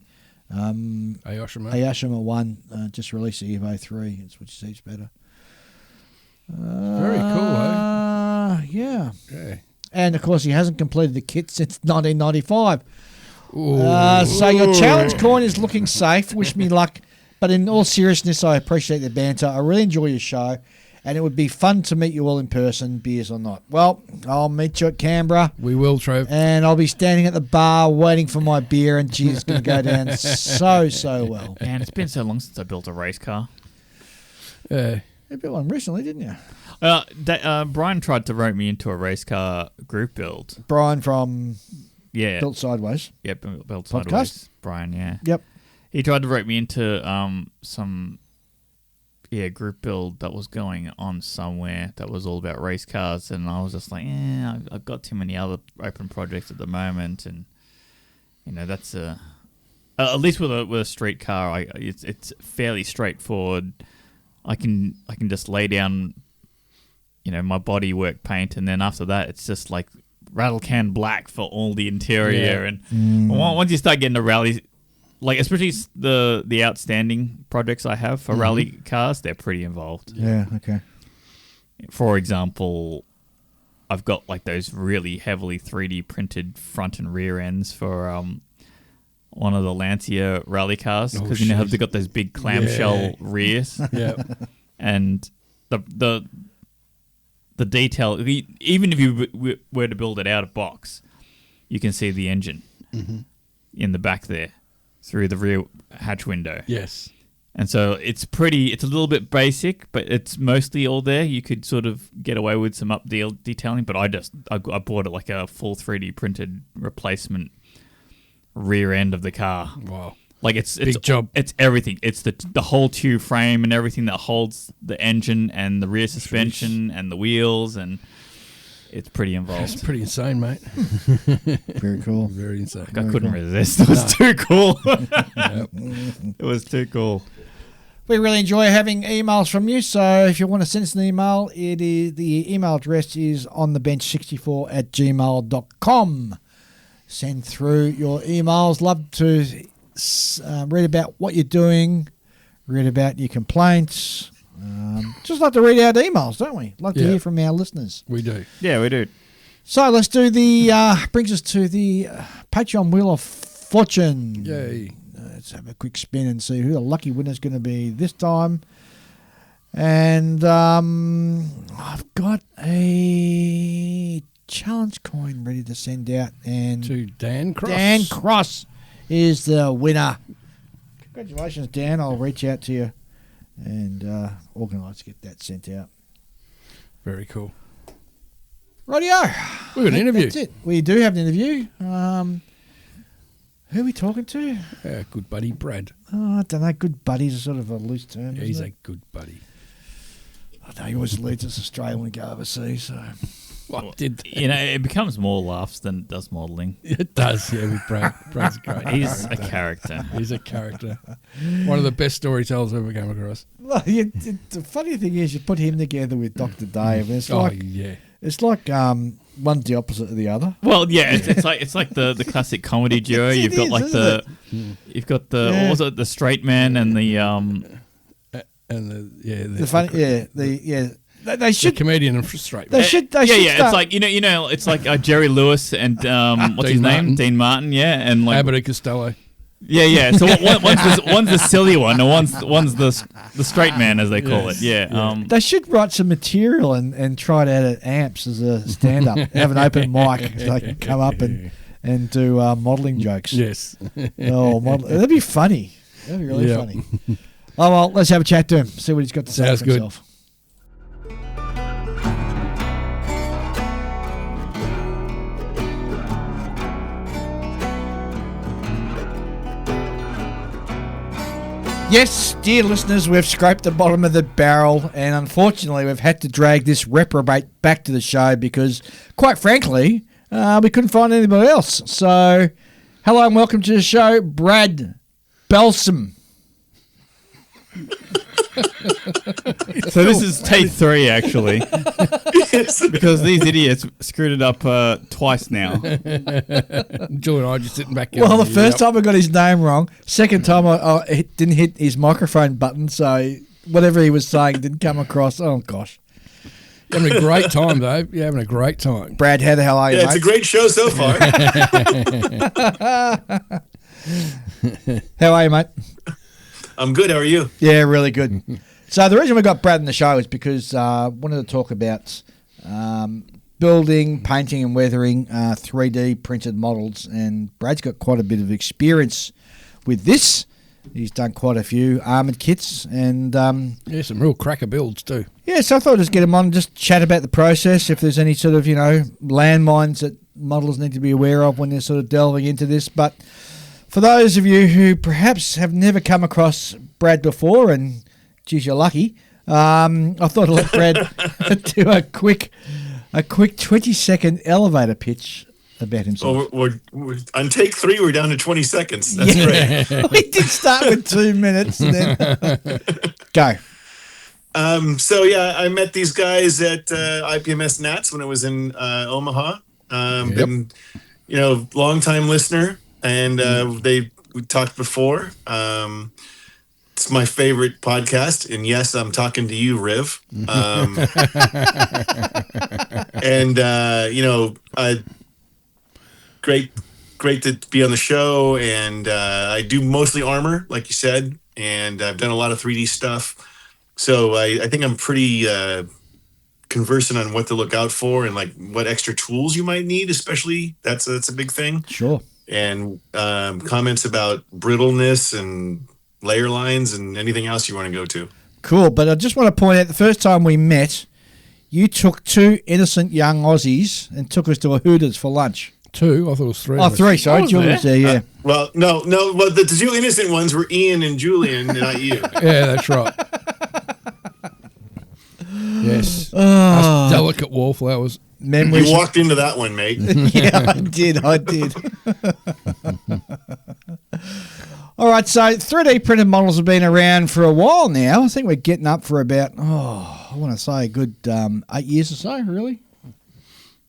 Speaker 4: Ayoshima.
Speaker 2: Ayashima one just released the Evo 3, which suits better.
Speaker 4: Very cool,
Speaker 2: Yeah.
Speaker 4: Yeah.
Speaker 2: And, of course, he hasn't completed the kit since 1995. So your challenge coin is looking safe. Wish me luck. But in all seriousness, I appreciate the banter. I really enjoy your show. And it would be fun to meet you all in person, beers or not. Well, I'll meet you at Canberra.
Speaker 4: We will, Trev.
Speaker 2: And I'll be standing at the bar waiting for my beer. And, geez, it's going to go down so well.
Speaker 5: Man, it's been so long since I built a race car.
Speaker 2: You built one recently, didn't you?
Speaker 5: Brian tried to rope me into a race car group build.
Speaker 2: Brian from
Speaker 5: Yeah.
Speaker 2: Built Sideways.
Speaker 5: Yep, built
Speaker 2: Podcast?
Speaker 5: sideways. Brian, yeah.
Speaker 2: Yep.
Speaker 5: He tried to rope me into some group build that was going on somewhere that was all about race cars, and I was just like, I've got too many other open projects at the moment, and that's at least with a street car, it's fairly straightforward. I can just lay down, my bodywork paint, and then after that, it's just like rattle can black for all the interior, and once you start getting to rally. Like, especially the outstanding projects I have for rally cars, they're pretty involved.
Speaker 2: Yeah, okay.
Speaker 5: For example, I've got like those really heavily 3D printed front and rear ends for one of the Lancia rally cars, because how they've got those big clamshell rears.
Speaker 4: Yeah.
Speaker 5: And the detail, even if you were to build it out of box, you can see the engine in the back there, through the rear hatch window.
Speaker 4: Yes.
Speaker 5: And so it's a little bit basic, but it's mostly all there. You could sort of get away with some detailing, but I bought it like a full 3D printed replacement rear end of the car.
Speaker 4: Wow.
Speaker 5: Like it's
Speaker 4: big job.
Speaker 5: It's everything. It's the whole tube frame and everything that holds the engine and the rear suspension and the wheels, and it's pretty involved.
Speaker 4: It's pretty insane, mate.
Speaker 2: Very cool.
Speaker 4: Very insane.
Speaker 5: I couldn't resist. It was too cool. It was too cool.
Speaker 2: We really enjoy having emails from you, so if you want to send us an email, the email address is onthebench64@gmail.com. Send through your emails. Love to read about what you're doing, read about your complaints. Just like to read out emails, don't we? Love to hear from our listeners.
Speaker 4: We do.
Speaker 5: Yeah, we do.
Speaker 2: So let's do brings us to the Patreon Wheel of Fortune.
Speaker 4: Yay.
Speaker 2: Let's have a quick spin and see who the lucky winner is going to be this time. And I've got a challenge coin ready to send out. And
Speaker 4: To Dan Cross.
Speaker 2: Dan Cross is the winner. Congratulations, Dan. I'll reach out to you and organise to get that sent out.
Speaker 4: Very cool.
Speaker 2: Rightio.
Speaker 4: We've got an interview.
Speaker 2: That's it. We do have an interview. Who are we talking to?
Speaker 4: Good buddy, Brad.
Speaker 2: I don't know. Good buddies is sort of a loose term.
Speaker 4: He's
Speaker 2: isn't
Speaker 4: a
Speaker 2: it?
Speaker 4: good buddy.
Speaker 2: I know he always leads us Australia when we go overseas. So
Speaker 5: It becomes more laughs than it does modelling.
Speaker 4: It does, yeah, with Brad. Brad's great.
Speaker 5: He's a character.
Speaker 4: He's a character. One of the best storytellers I've ever come across.
Speaker 2: Well, the funny thing is, you put him together with Dr. Dave, and it's like
Speaker 4: yeah.
Speaker 2: it's like one's the opposite of the other.
Speaker 5: Well, yeah, it's like the classic comedy duo. You've got what was it, the straight man and the
Speaker 2: They should
Speaker 4: comedian and straight.
Speaker 2: They should. They should
Speaker 5: It's like it's like Jerry Lewis and what's his name,
Speaker 4: Martin.
Speaker 5: Dean Martin, yeah, and like
Speaker 4: Abbott and Costello.
Speaker 5: yeah. So one's the silly one, and one's the straight man, as they call it. Yeah.
Speaker 2: They should write some material and try it out at Amps as a stand-up. Have an open mic. So they can come up and do modelling jokes.
Speaker 4: Yes.
Speaker 2: That'd be funny. That'd be really funny. Oh, well, let's have a chat to him. See what he's got to say
Speaker 4: Sounds
Speaker 2: for
Speaker 4: good.
Speaker 2: himself. Yes, dear listeners, we've scraped the bottom of the barrel, and unfortunately we've had to drag this reprobate back to the show because, quite frankly, we couldn't find anybody else. So, hello and welcome to the show, Brad Belsheim.
Speaker 5: So this is take 3, actually, because these idiots screwed it up twice now.
Speaker 4: Joe and I just sitting back.
Speaker 2: Well, the first time I got his name wrong. Second time I didn't hit his microphone button, so whatever he was saying didn't come across. Oh, gosh.
Speaker 4: Having a great time, Dave. You're having a great time.
Speaker 2: Brad, how the hell are you,
Speaker 6: Yeah,
Speaker 2: mate?
Speaker 6: it's a great show so far.
Speaker 2: How are you, mate?
Speaker 6: I'm good. How are you?
Speaker 2: Yeah, really good. So the reason we got Brad on the show is because I wanted to talk about building, painting and weathering 3D printed models, and Brad's got quite a bit of experience with this. He's done quite a few armoured kits and...
Speaker 4: Yeah, some real cracker builds too.
Speaker 2: yeah, so I thought I'd just get him on and just chat about the process, if there's any sort of, landmines that models need to be aware of when they're sort of delving into this. But for those of you who perhaps have never come across Brad before, and geez, you're lucky, I thought I'd let Brad do a quick 20-second elevator pitch about himself.
Speaker 6: Oh, we're on take 3. We're down to 20 seconds. That's great.
Speaker 2: We did start with 2 minutes. And then go.
Speaker 6: So yeah, I met these guys at IPMS Nats when I was in Omaha. Been, long time listener, and we talked before. It's my favorite podcast, and yes, I'm talking to you, Riv. Great to be on the show, and I do mostly armor, like you said, and I've done a lot of 3D stuff. So I think I'm pretty conversant on what to look out for and like what extra tools you might need, especially that's a big thing.
Speaker 2: Sure.
Speaker 6: And comments about brittleness and layer lines and anything else you want to go to.
Speaker 2: Cool, but I just want to point out the first time we met, you took 2 innocent young Aussies and took us to a Hooters for lunch.
Speaker 4: 2? I thought it was 3.
Speaker 2: Oh, 3, sorry. Julian was there, yeah.
Speaker 6: Well, no. Well, the 2 innocent ones were Ian and Julian, not you.
Speaker 4: Yeah, that's right. Yes.
Speaker 2: Oh.
Speaker 4: Us delicate wallflowers.
Speaker 2: Memories.
Speaker 6: You walked into that one, mate.
Speaker 2: Yeah, I did. All right, so 3D printed models have been around for a while now. I think we're getting up for about, I want to say a good 8 years or so, really.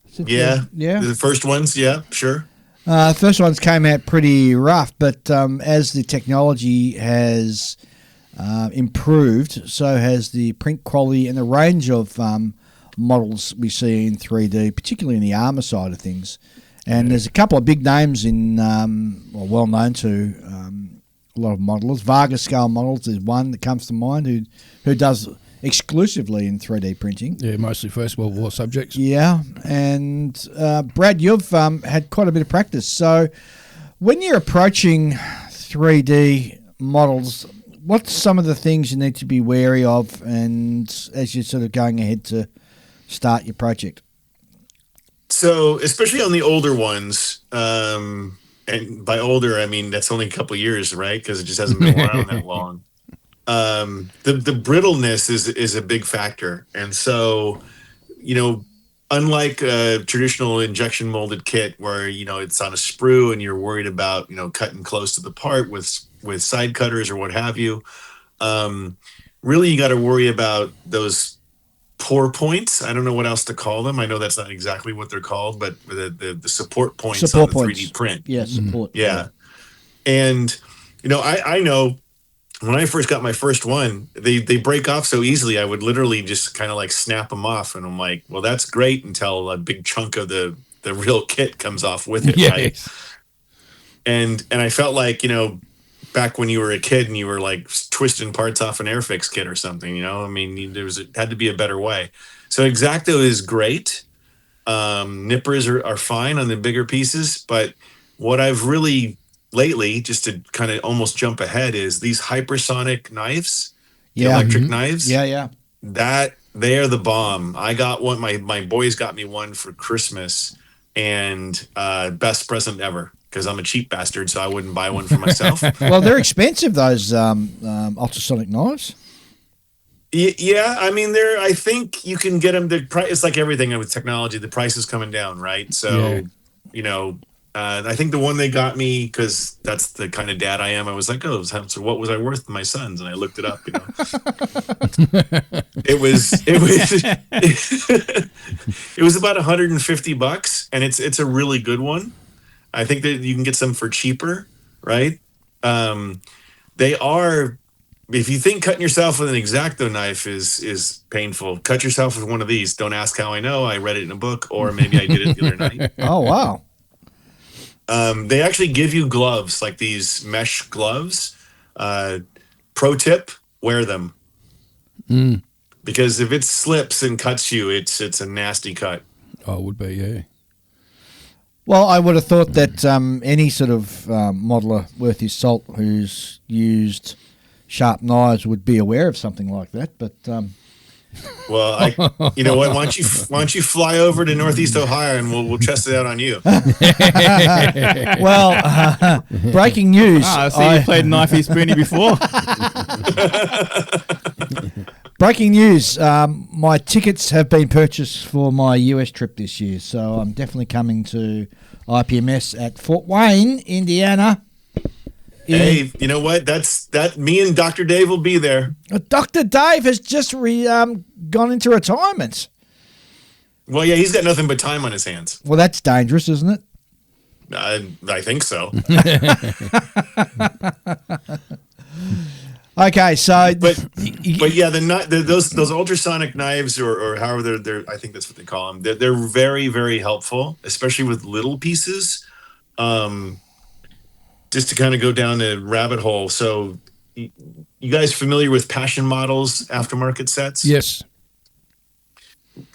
Speaker 2: Since
Speaker 6: Yeah.
Speaker 2: yeah.
Speaker 6: The first ones, yeah, sure.
Speaker 2: First ones came out pretty rough, but as the technology has improved, so has the print quality and the range of models we see in 3D, particularly in the armour side of things. And there's a couple of big names well known to a lot of modelers. Vargas Scale Models is one that comes to mind who does exclusively in 3D printing.
Speaker 4: Yeah, mostly First World War subjects.
Speaker 2: Yeah, and Brad, you've had quite a bit of practice. So when you're approaching 3D models, what's some of the things you need to be wary of, and as you're sort of going ahead to start your project?
Speaker 6: So, especially on the older ones, and by older, I mean, that's only a couple of years, right? Because it just hasn't been around that long. The brittleness is a big factor. And so, unlike a traditional injection molded kit where, it's on a sprue and you're worried about, cutting close to the part with side cutters or what have you, really you got to worry about those pour points. I don't know what else to call them. I know that's not exactly what they're called, but the support points on the 3D print.
Speaker 2: Yeah, support.
Speaker 6: Yeah. And, I know when I first got my first one, they break off so easily. I would literally just kind of like snap them off. And I'm like, well, that's great until a big chunk of the real kit comes off with it.
Speaker 4: Yes.
Speaker 6: Right. And I felt like, back when you were a kid and you were like twisting parts off an Airfix kit or something, I mean, had to be a better way. So X-Acto is great. Nippers are fine on the bigger pieces, but what I've really lately, just to kind of almost jump ahead, is these hypersonic knives, the electric knives.
Speaker 2: Yeah.
Speaker 6: That they are the bomb. I got one. My boys got me one for Christmas, and best present ever. Because I'm a cheap bastard, so I wouldn't buy one for myself.
Speaker 2: Well, they're expensive, those ultrasonic knives.
Speaker 6: Yeah, I mean, I think you can get them. It's like everything with technology. The price is coming down, right? So, I think the one they got me, because that's the kind of dad I am. I was like, oh, so what was I worth to my sons? And I looked it up. It was about $150, and it's a really good one. I think that you can get some for cheaper, right? They are if you think cutting yourself with an X-Acto knife is painful, cut yourself with one of these. Don't ask how I know. I read it in a book, or maybe I did it the other night.
Speaker 2: Oh, wow.
Speaker 6: They actually give you gloves, like these mesh gloves. Pro tip, wear them. Because if it slips and cuts you, it's a nasty cut.
Speaker 4: Oh, it would be, yeah.
Speaker 2: Well, I would have thought that any sort of modeler worth his salt who's used sharp knives would be aware of something like that. But
Speaker 6: well, you know what? Why don't you fly over to Northeast Ohio and we'll test it out on you.
Speaker 2: Well, breaking news.
Speaker 5: I see you played Knifey Spoony before.
Speaker 2: Breaking news. My tickets have been purchased for my US trip this year, so I'm definitely coming to IPMS at Fort Wayne, Indiana.
Speaker 6: Hey, you know what? That. Me and Dr. Dave will be there.
Speaker 2: Dr. Dave has just gone into retirement.
Speaker 6: Well, yeah, he's got nothing but time on his hands.
Speaker 2: Well, that's dangerous, isn't it?
Speaker 6: I think so.
Speaker 2: Okay, so
Speaker 6: But yeah, those ultrasonic knives or however they're I think that's what they call them. They're very, very helpful, especially with little pieces. Just to kind of go down the rabbit hole. So, you guys familiar with Passion Models aftermarket sets?
Speaker 4: Yes.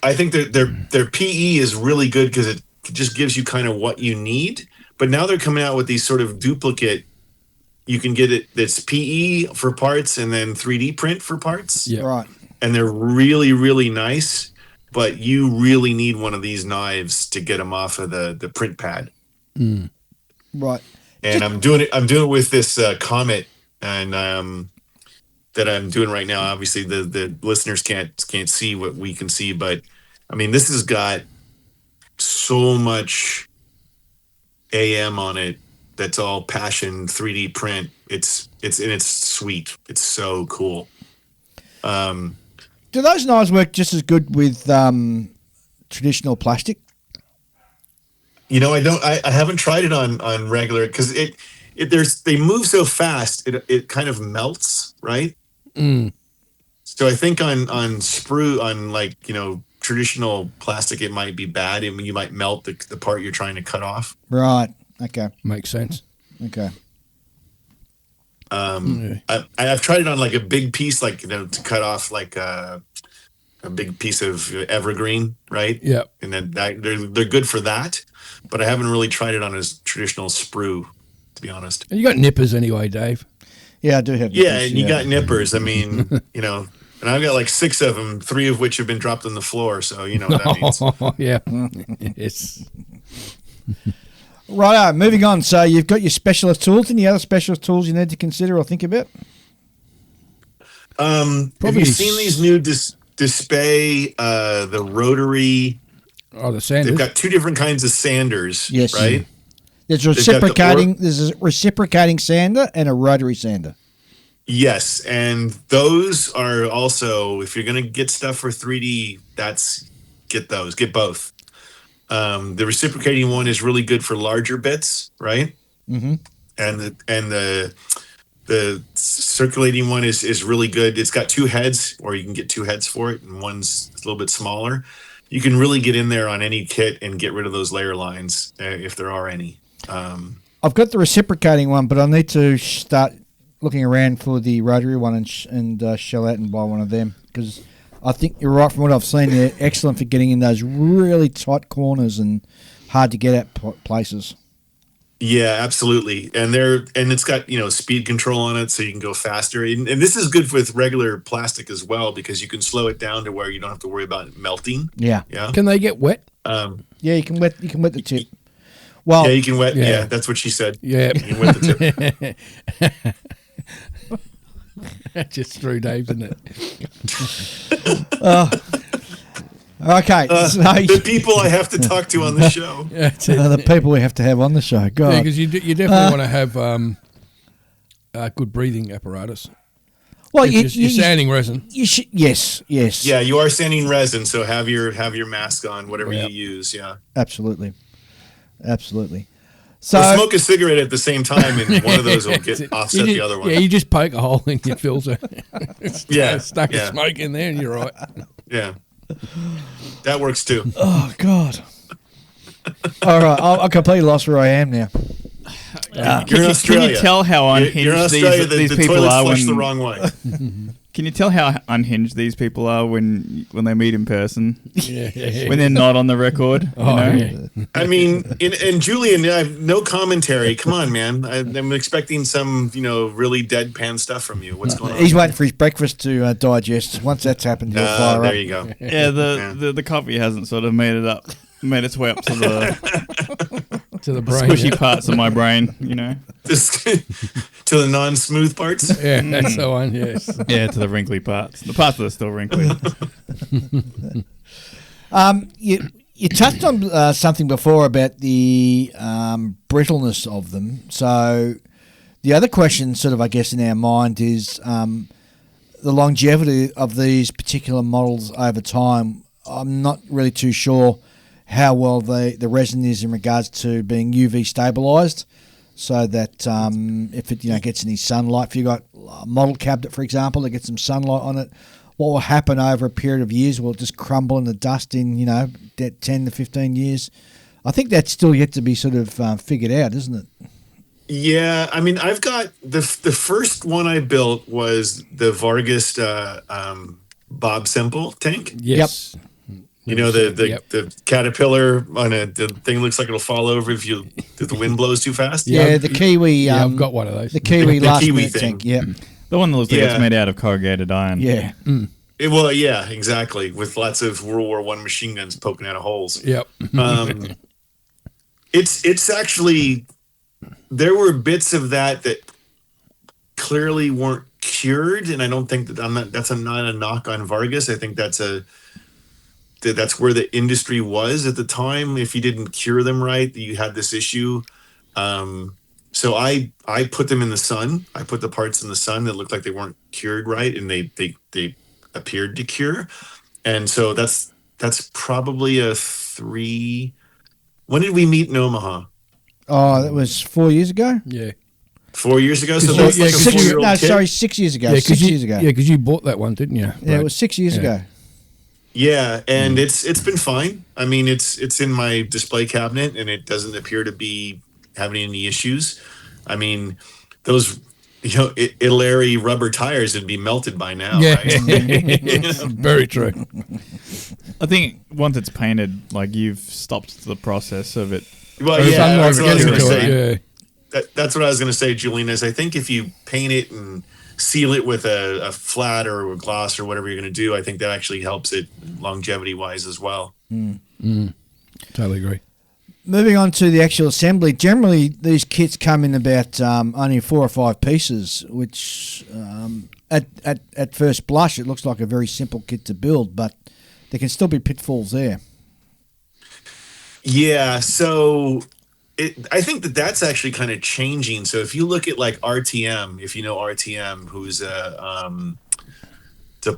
Speaker 6: I think their PE is really good because it just gives you kind of what you need. But now they're coming out with these sort of duplicate. You can get it that's PE for parts and then 3D print for parts.
Speaker 4: Yeah.
Speaker 2: right.
Speaker 6: And they're really, really nice. But you really need one of these knives to get them off of the print pad.
Speaker 2: Right.
Speaker 6: And I'm doing it with this Comet, and that I'm doing right now. Obviously, the listeners can't see what we can see, but I mean, this has got so much AM on it. That's all Passion 3D print. It's sweet. It's so cool.
Speaker 2: Do those knives work just as good with traditional plastic?
Speaker 6: You know, I haven't tried it on regular because they move so fast. It kind of melts, right? So I think on sprue, on like, you know, traditional plastic, it might be bad. I mean, you might melt the part you're trying to cut off.
Speaker 2: Right. Okay.
Speaker 4: Makes sense.
Speaker 2: Okay.
Speaker 6: I've tried it on like a big piece, like, you know, to cut off like a big piece of evergreen, right?
Speaker 4: Yeah.
Speaker 6: And then they're good for that, but I haven't really tried it on a traditional sprue, to be honest.
Speaker 4: And you got nippers anyway, Dave.
Speaker 2: Yeah, I do have.
Speaker 6: Yeah,
Speaker 2: nippers,
Speaker 6: and you got nippers. I mean, you know, and I've got like 6 of them, 3 of which have been dropped on the floor. So you know what that means.
Speaker 4: Oh, yeah. Yes.
Speaker 2: Right, moving on. So you've got your specialist tools. Any other specialist tools you need to consider or think about?
Speaker 6: Have you seen these new Display, the rotary?
Speaker 4: Oh, the sanders.
Speaker 6: They've got 2 different kinds of sanders.
Speaker 2: Yes.
Speaker 6: Right.
Speaker 2: There's reciprocating. There's a reciprocating sander and a rotary sander.
Speaker 6: Yes, and those are also, if you're going to get stuff for 3D, get those. Get both. The reciprocating one is really good for larger bits, right?
Speaker 2: Mm-hmm.
Speaker 6: And the circulating one is really good. It's got 2 heads, or you can get 2 heads for it, and one's a little bit smaller. You can really get in there on any kit and get rid of those layer lines if there are any.
Speaker 2: I've got the reciprocating one, but I need to start looking around for the rotary one and shell out and buy one of them, because I think you're right. From what I've seen, they're excellent for getting in those really tight corners and hard to get at places.
Speaker 6: Yeah, absolutely. And it's got, you know, speed control on it, so you can go faster. And this is good with regular plastic as well, because you can slow it down to where you don't have to worry about it melting.
Speaker 2: Yeah.
Speaker 6: Yeah.
Speaker 4: Can they get wet?
Speaker 2: Yeah, you can wet the tip. Well,
Speaker 6: yeah, you can wet.
Speaker 4: Yeah.
Speaker 6: Yeah, that's what she said.
Speaker 4: Yeah.
Speaker 6: You can wet the tip.
Speaker 4: That's just through Dave, isn't it?
Speaker 2: okay. So,
Speaker 6: The people I have to talk to on the show.
Speaker 4: Yeah, that's it.
Speaker 2: the people we have to have on the show. God.
Speaker 4: Because you definitely want to have a good breathing apparatus.
Speaker 2: Well,
Speaker 4: You're sanding resin.
Speaker 2: You should. Yes.
Speaker 6: Yeah, you are sanding resin, so have your mask on, whatever
Speaker 4: Yep.
Speaker 6: you use. Yeah.
Speaker 2: Absolutely. So
Speaker 6: Or smoke a cigarette at the same time, and one of those will get offset the other one.
Speaker 4: Yeah, you just poke a hole in your filter.
Speaker 6: Yeah,
Speaker 4: Stuck a
Speaker 6: yeah.
Speaker 4: smoke in there and you're right.
Speaker 6: Yeah, that works too.
Speaker 2: oh god. All right, I completely lost where I am now.
Speaker 6: You're in
Speaker 5: Can
Speaker 6: Australia.
Speaker 5: you tell how unhinged
Speaker 6: You're in Australia.
Speaker 5: these
Speaker 6: The
Speaker 5: people
Speaker 6: toilets
Speaker 5: are
Speaker 6: flush the
Speaker 5: when?
Speaker 6: wrong way.
Speaker 5: Can you tell how unhinged these people are when they meet in person?
Speaker 4: Yeah.
Speaker 5: When they're not on the record.
Speaker 4: Oh,
Speaker 5: you know?
Speaker 4: yeah.
Speaker 6: I mean, and Julian, I have no commentary. Come on, man. I'm expecting some, really deadpan stuff from you. What's going on?
Speaker 2: He's waiting for his breakfast to digest. Once that's happened, he'll fire
Speaker 6: There
Speaker 2: up.
Speaker 6: you go.
Speaker 5: Yeah, the coffee hasn't sort of made its way up to the
Speaker 4: To the brain.
Speaker 5: squishy
Speaker 4: Yeah.
Speaker 5: parts of my brain, you know.
Speaker 6: Just to the non-smooth parts.
Speaker 4: Yeah, that's the one, yes.
Speaker 5: Yeah, to the wrinkly parts. The parts that are still wrinkly.
Speaker 2: You touched on something before about the brittleness of them. So the other question, sort of, I guess, in our mind is the longevity of these particular models over time. I'm not really too sure how well the resin is in regards to being UV stabilised, so that if it gets any sunlight, if you've got a model cabinet, for example, that gets some sunlight on it, what will happen over a period of years will just crumble in the dust in 10 to 15 years. I think that's still yet to be sort of figured out, isn't it?
Speaker 6: Yeah, I mean, I've got the first one I built was the Vargas Bob Semple tank.
Speaker 4: Yes.
Speaker 6: The caterpillar on the thing looks like it'll fall over if the wind blows too fast.
Speaker 2: Yeah, the Kiwi.
Speaker 4: Yeah, I've got one of those.
Speaker 2: The Kiwi
Speaker 6: The
Speaker 2: last
Speaker 6: Kiwi
Speaker 2: minute
Speaker 6: thing.
Speaker 2: tank. Yeah,
Speaker 5: The one that looks like
Speaker 6: Yeah.
Speaker 5: it's made out of corrugated iron.
Speaker 2: yeah.
Speaker 6: Well, yeah, exactly. With lots of World War I machine guns poking out of holes.
Speaker 4: Yep.
Speaker 6: It's actually, there were bits of that clearly weren't cured, and I don't think that's not a knock on Vargas. I think that's where the industry was at the time. If you didn't cure them right, you had this issue. So I put them in the sun. I put the parts in the sun that looked like they weren't cured right, and they appeared to cure. And so that's probably a 3. When did we meet in Omaha?
Speaker 2: Oh, that was 4 years ago.
Speaker 4: Yeah.
Speaker 6: 4 years ago. So
Speaker 4: Yeah,
Speaker 6: that's like a
Speaker 2: 6
Speaker 6: 4-year-old
Speaker 2: no,
Speaker 6: kid.
Speaker 2: sorry, 6 years ago.
Speaker 4: Yeah,
Speaker 2: 6 years ago.
Speaker 4: Yeah, because you bought that one, didn't you?
Speaker 2: Yeah, it was 6 years
Speaker 4: Yeah.
Speaker 2: ago.
Speaker 6: Yeah, and it's been fine. I mean, it's in my display cabinet, and it doesn't appear to be having any issues. I mean, those Ilary rubber tires would be melted by now,
Speaker 4: Yeah.
Speaker 6: right?
Speaker 4: Very true.
Speaker 5: I think once it's painted, like you've stopped the process of it.
Speaker 6: Well,
Speaker 4: There's
Speaker 6: yeah,
Speaker 4: unlike
Speaker 6: that's what I was
Speaker 4: getting
Speaker 6: going to
Speaker 4: to
Speaker 6: say.
Speaker 4: it, yeah.
Speaker 6: That's what I was going to say, Julian. Is I think if you paint it and seal it with a flat or a gloss or whatever you're going to do, I think that actually helps it longevity wise as well.
Speaker 4: Totally agree.
Speaker 2: Moving on to the actual assembly, generally these kits come in about only 4 or 5 pieces, which at first blush it looks like a very simple kit to build, but there can still be pitfalls there.
Speaker 6: Yeah, so I think that's actually kind of changing. So if you look at like RTM, if you know RTM, who's the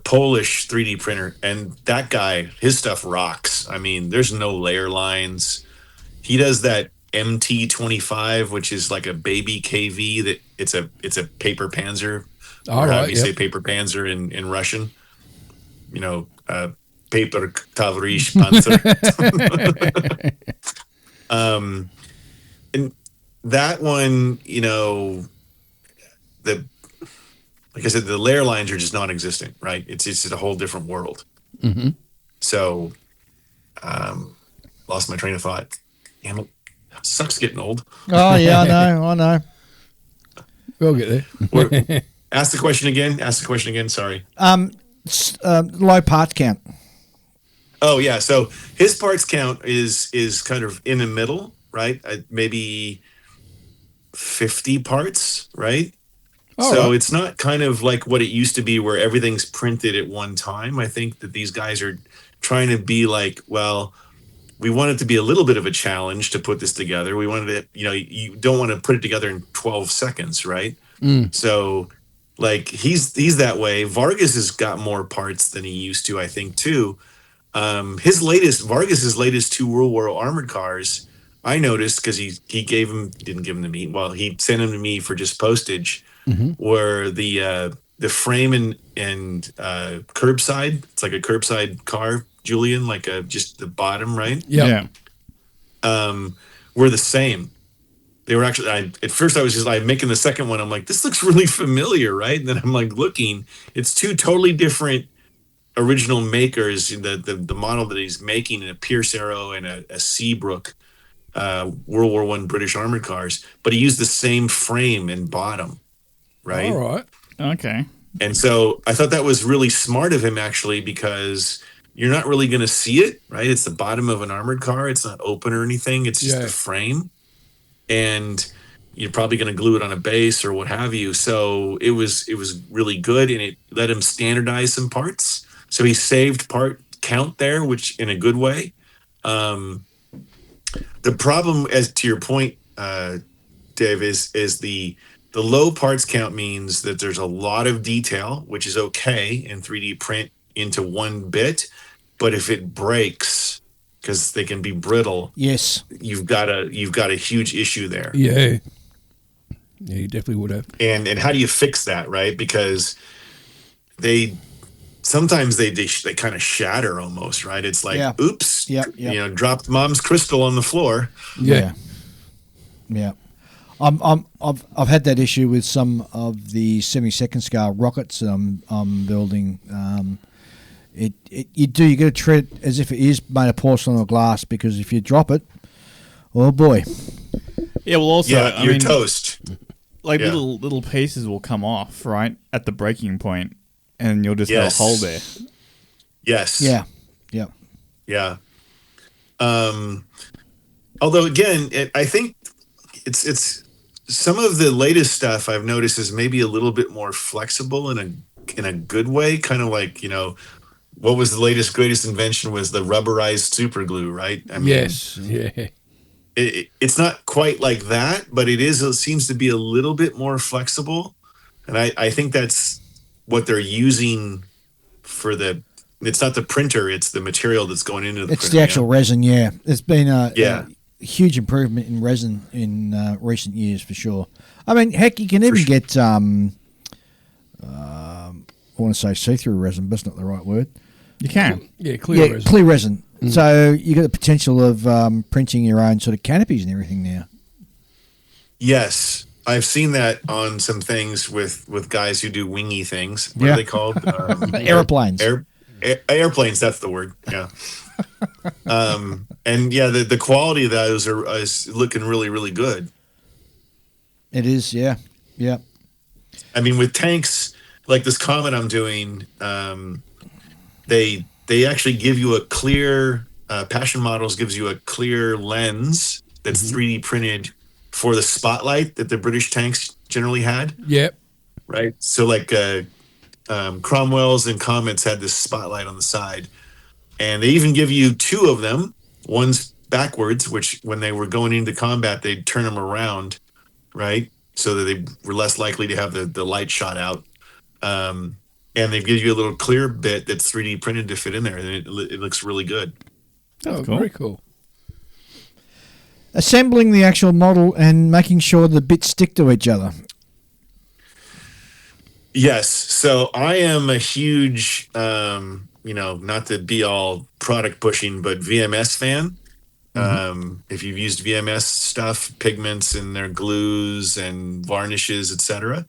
Speaker 6: Polish 3D printer, and that guy, his stuff rocks. I mean, there's no layer lines. He does that MT25, which is like a baby KV. That it's a paper panzer.
Speaker 4: All
Speaker 6: Or
Speaker 4: right,
Speaker 6: however you say
Speaker 4: yep.
Speaker 6: paper panzer in Russian. Paper tavrish panzer. And that one, like I said, the layer lines are just non-existent, right? It's a whole different world.
Speaker 4: Mm-hmm.
Speaker 6: So, lost my train of thought. Damn it. Sucks getting old.
Speaker 2: Oh yeah, I know.
Speaker 4: We'll get there.
Speaker 6: Ask the question again. Sorry.
Speaker 2: Low parts count.
Speaker 6: Oh yeah. So his parts count is kind of in the middle, right? Maybe 50 parts, right?
Speaker 4: All
Speaker 6: So
Speaker 4: right.
Speaker 6: it's not kind of like what it used to be where everything's printed at one time. I think that these guys are trying to be like, well, we want it to be a little bit of a challenge to put this together. We wanted it, you don't want to put it together in 12 seconds, right? So like he's that way. Vargas has got more parts than he used to, I think, too. Vargas's latest 2 World War armored cars I noticed because he didn't give them to me. Well, he sent them to me for just postage. Where the frame and curbside, it's like a curbside car, Julian, like just the bottom, right?
Speaker 4: Yeah.
Speaker 6: Were the same. They were actually. At first I was just like making the second one. I'm like, this looks really familiar, right? And then I'm like looking. It's two totally different original makers. The model that he's making, a Pierce Arrow and a Seabrook. World War I British armored cars, but he used the same frame and bottom, right?
Speaker 4: All right.
Speaker 5: Okay.
Speaker 6: And so I thought that was really smart of him, actually, because you're not really going to see it, right? It's the bottom of an armored car. It's not open or anything. It's just the frame. And you're probably going to glue it on a base or what have you. So it was really good, and it let him standardize some parts. So he saved part count there, which in a good way. The problem, as to your point, Dave, is the low parts count means that there's a lot of detail, which is okay in 3D print into one bit. But if it breaks, because they can be brittle,
Speaker 2: Yes.
Speaker 6: you've got a huge issue there.
Speaker 4: Yeah. Yeah, you definitely would have.
Speaker 6: And how do you fix that, right? Because sometimes they kind of shatter almost, right? It's like, oops, dropped mom's crystal on the floor.
Speaker 2: Yeah. I've had that issue with some of the 72nd scale rockets I'm building. You got to treat it as if it is made of porcelain or glass, because if you drop it, oh boy.
Speaker 5: Yeah, well, also,
Speaker 6: I mean, toast.
Speaker 5: Like little pieces will come off, right, at the breaking point, and you'll just have a hole there.
Speaker 6: Yes.
Speaker 2: Yeah.
Speaker 6: Although again, I think it's some of the latest stuff I've noticed is maybe a little bit more flexible in a good way. Kind of like, what was the greatest invention was the rubberized super glue, right? I mean,
Speaker 4: yes. Yeah.
Speaker 6: It's not quite like that, but it seems to be a little bit more flexible, and I think that's what they're using for it's not the printer, it's the material that's going into the printer.
Speaker 2: It's the actual resin, yeah. It's been a huge improvement in resin in recent years, for sure. I mean, heck, you can even get, I want to say see-through resin, but it's not the right word.
Speaker 5: You can.
Speaker 4: Yeah, clear resin.
Speaker 2: Clear resin. So you got the potential of printing your own sort of canopies and everything now.
Speaker 6: Yes. I've seen that on some things with guys who do wingy things. What are they called?
Speaker 2: Airplanes.
Speaker 6: Airplanes, that's the word. Yeah. And yeah, the quality of those is looking really, really good.
Speaker 2: It is, yeah. Yeah.
Speaker 6: I mean, with tanks, like this Comet I'm doing, they actually give you a clear, Passion Models gives you a clear lens that's 3D printed for the spotlight that the British tanks generally had.
Speaker 4: Yep.
Speaker 6: Right. So like Cromwell's and Comets had this spotlight on the side, and they even give you two of them. One's backwards, which when they were going into combat, they'd turn them around, right? So that they were less likely to have the light shot out. And they give you a little clear bit that's 3D printed to fit in there, and it looks really good.
Speaker 4: That's cool. Very cool.
Speaker 2: Assembling the actual model and making sure the bits stick to each other.
Speaker 6: Yes. So I am a huge, not to be all product pushing, but VMS fan. If you've used VMS stuff, pigments and their glues and varnishes, etc.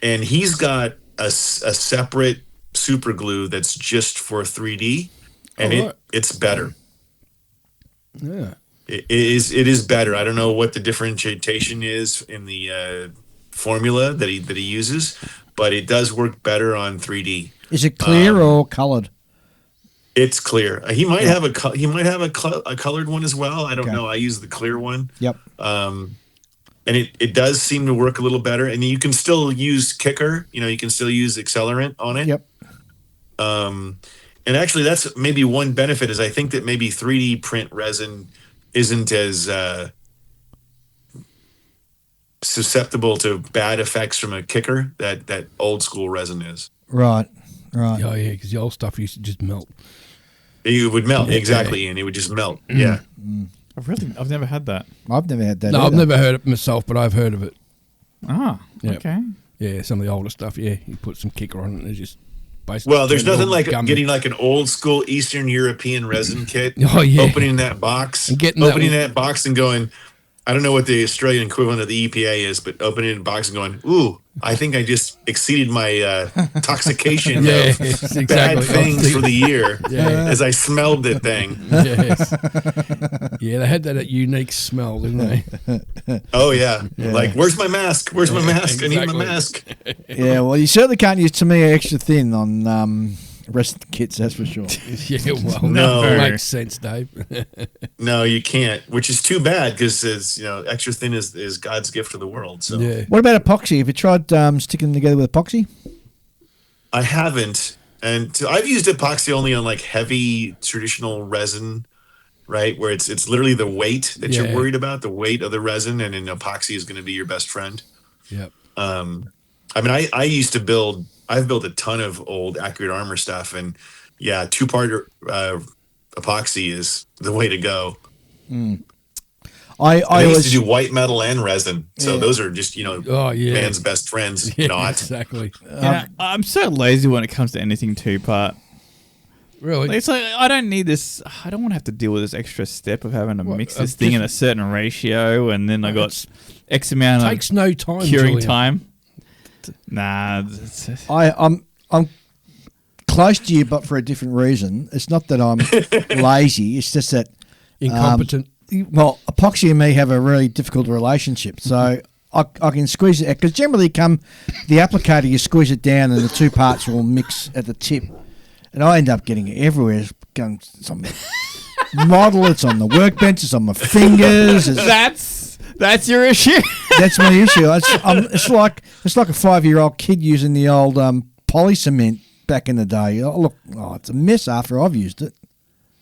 Speaker 6: And he's got a separate super glue that's just for 3D, and it's better.
Speaker 4: Yeah.
Speaker 6: It is better. I don't know what the differentiation is in the formula that he uses, but it does work better on 3D.
Speaker 2: Is it clear or colored?
Speaker 6: It's clear. He might have a colored one as well. I don't know. I use the clear one.
Speaker 2: Yep.
Speaker 6: And it does seem to work a little better. And you can still use kicker. You can still use accelerant on it.
Speaker 2: Yep.
Speaker 6: And actually, that's maybe one benefit is I think that maybe 3D print resin isn't as susceptible to bad effects from a kicker that old school resin is.
Speaker 2: Right.
Speaker 4: Oh, yeah, because the old stuff used to just melt.
Speaker 6: It would melt, exactly, and it would just melt. Yeah.
Speaker 5: I've never had that.
Speaker 2: I've never had that.
Speaker 4: No, I've
Speaker 2: either.
Speaker 4: never heard it myself, but I've heard of it.
Speaker 5: Ah,
Speaker 4: Yep.
Speaker 5: okay.
Speaker 4: Yeah, some of the older stuff. Yeah, you put some kicker on it and it's just basically.
Speaker 6: Well, there's
Speaker 4: turn it
Speaker 6: nothing
Speaker 4: all
Speaker 6: like
Speaker 4: gummy.
Speaker 6: getting like an old school Eastern European resin kit,
Speaker 4: Oh, yeah.
Speaker 6: opening that box,
Speaker 4: And getting that
Speaker 6: that box and going, I don't know what the Australian equivalent of the EPA is, but opening the box and going, ooh, I think I just exceeded my intoxication
Speaker 4: Yes,
Speaker 6: of bad
Speaker 4: exactly.
Speaker 6: things for the year
Speaker 4: Yeah.
Speaker 6: as I smelled the thing.
Speaker 4: Yes. Yeah, they had that unique smell, didn't they?
Speaker 6: Oh, yeah. Like, where's my mask? Where's my mask? I need my
Speaker 4: exactly.
Speaker 6: mask.
Speaker 2: Yeah, well, you certainly can't use Tamiya extra thin on resin kits, that's for sure.
Speaker 4: Yeah, well,
Speaker 6: No.
Speaker 4: that makes sense, Dave.
Speaker 6: No, you can't, which is too bad because it's, extra thin is God's gift to the world. So
Speaker 4: Yeah.
Speaker 2: What about epoxy? Have you tried sticking them together with epoxy?
Speaker 6: I haven't. And I've used epoxy only on like heavy traditional resin, right? Where it's literally the weight that you're
Speaker 4: Yeah.
Speaker 6: worried about, the weight of the resin, and then epoxy is going to be your best friend.
Speaker 4: Yep.
Speaker 6: I mean, I've built a ton of old Accurate Armor stuff, and yeah, 2-part epoxy is the way to go.
Speaker 2: I
Speaker 6: I used
Speaker 2: always
Speaker 6: to do white metal and resin, so those are just
Speaker 4: Oh, yeah.
Speaker 6: man's best friends.
Speaker 4: Yeah,
Speaker 6: Not
Speaker 4: exactly.
Speaker 5: I'm so lazy when it comes to anything 2-part.
Speaker 4: Really?
Speaker 5: It's like I don't need this. I don't want to have to deal with this extra step of having to mix this
Speaker 4: a
Speaker 5: thing in a certain ratio, and then I got X amount
Speaker 4: Takes
Speaker 5: of
Speaker 4: no time.
Speaker 5: curing
Speaker 4: Julian.
Speaker 5: time. Nah, it's-
Speaker 2: I'm close to you, but for a different reason. It's not that I'm lazy. It's just that
Speaker 4: Incompetent.
Speaker 2: well, epoxy and me have a really difficult relationship. So I can squeeze it because generally the applicator, you squeeze it down and the two parts will mix at the tip, and I end up getting it everywhere. It's going some model. It's on the workbench. It's on my fingers.
Speaker 5: that's your issue.
Speaker 2: That's my issue. It's like a 5-year-old kid using the old poly cement back in the day. It's a mess after I've used it.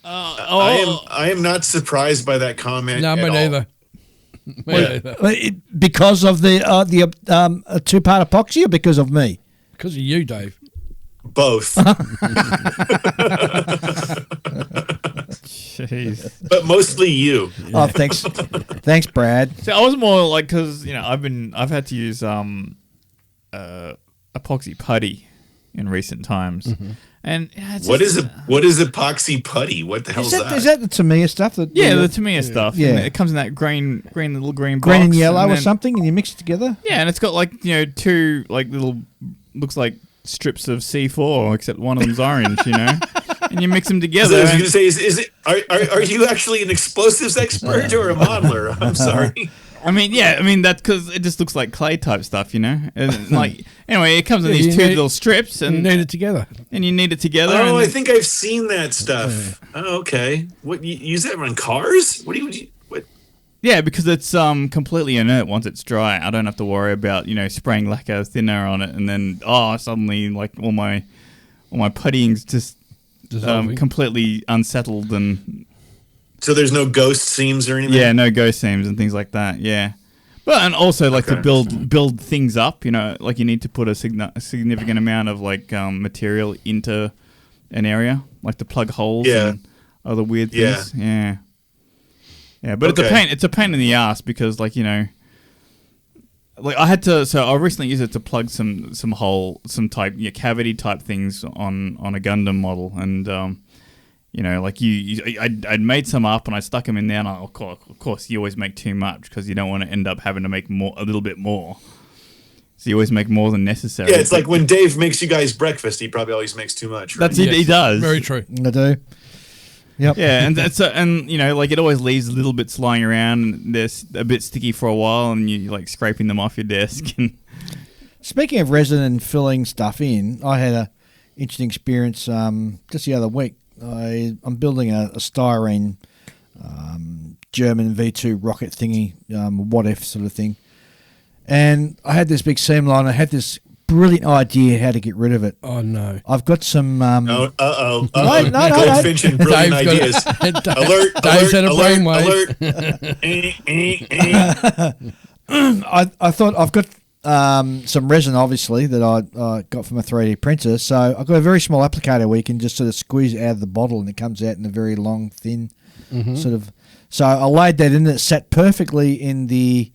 Speaker 6: I am not surprised by that comment.
Speaker 4: No,
Speaker 6: at
Speaker 4: me
Speaker 6: all.
Speaker 4: neither. Me neither.
Speaker 2: Because of the 2-part epoxy, or because of me?
Speaker 4: Because of you, Dave.
Speaker 6: Both,
Speaker 5: Jeez.
Speaker 6: but mostly you.
Speaker 2: Oh, thanks, Brad.
Speaker 5: So I was more like because I've had to use epoxy putty in recent times, and it's
Speaker 6: What
Speaker 5: just-
Speaker 6: is epoxy putty? What the hell is that?
Speaker 2: Is that the Tamiya stuff? That
Speaker 5: Yeah, the Tamiya stuff.
Speaker 2: Yeah.
Speaker 5: And it comes in that green little green box.
Speaker 2: green and yellow or
Speaker 5: then-
Speaker 2: something, and you mix it together?
Speaker 5: Yeah, and it's got like two like little looks like strips of C4, except one of them's orange. And you mix them
Speaker 6: So
Speaker 5: together.
Speaker 6: I was going
Speaker 5: and-
Speaker 6: to say, is it? Are you actually an explosives expert or a modeler? I'm sorry.
Speaker 5: that's because it just looks like clay type stuff, And like anyway, it comes in
Speaker 4: Yeah,
Speaker 5: these
Speaker 4: you
Speaker 5: two
Speaker 4: need-
Speaker 5: little strips,
Speaker 4: You
Speaker 5: and
Speaker 4: need it together.
Speaker 5: you knead it together.
Speaker 6: Oh,
Speaker 5: and
Speaker 6: I think I've seen that stuff. Oh, okay. What you use that on cars? What?
Speaker 5: Yeah, because it's completely inert once it's dry. I don't have to worry about spraying lacquer thinner on it, and then suddenly like all my puttying's just
Speaker 4: Dissolving.
Speaker 5: completely unsettled, and
Speaker 6: So there's no ghost seams or anything.
Speaker 5: yeah, no ghost seams and things like that. Yeah, but and also like to build things up. Like you need to put a significant amount of like material into an area, like to plug holes
Speaker 6: Yeah.
Speaker 5: and other weird things. Yeah. Yeah, but
Speaker 6: Okay.
Speaker 5: it's a pain in the ass because like like I had to. So I recently used it to plug some type cavity type things on a Gundam model, and like I'd made some up and I stuck them in there, and of course you always make too much because you don't want to end up having to make a little bit more. So you always make more than necessary.
Speaker 6: Yeah, it's like when Dave makes you guys breakfast, he probably always makes too much. Right?
Speaker 5: that's he does.
Speaker 4: Very true.
Speaker 2: I do. Yep.
Speaker 5: Yeah, and that's like it always leaves little bits lying around. And they're a bit sticky for a while, and you like scraping them off your desk. And
Speaker 2: Speaking of resin and filling stuff in, I had a interesting experience just the other week. I'm building a styrene German V2 rocket thingy, what if sort of thing. And I had this big seam line. I had this brilliant idea how to get rid of it.
Speaker 4: Oh, no.
Speaker 2: I've got some...
Speaker 6: Oh,
Speaker 2: No.
Speaker 6: Goldfinch and brilliant ideas. Alert!
Speaker 4: Dave's had a
Speaker 6: alert!
Speaker 4: brainwave.
Speaker 6: Alert!
Speaker 2: I thought I've got some resin, obviously, that I got from a 3D printer. So I've got a very small applicator where you can just sort of squeeze it out of the bottle and it comes out in a very long, thin sort of So I laid that in. It sat perfectly in the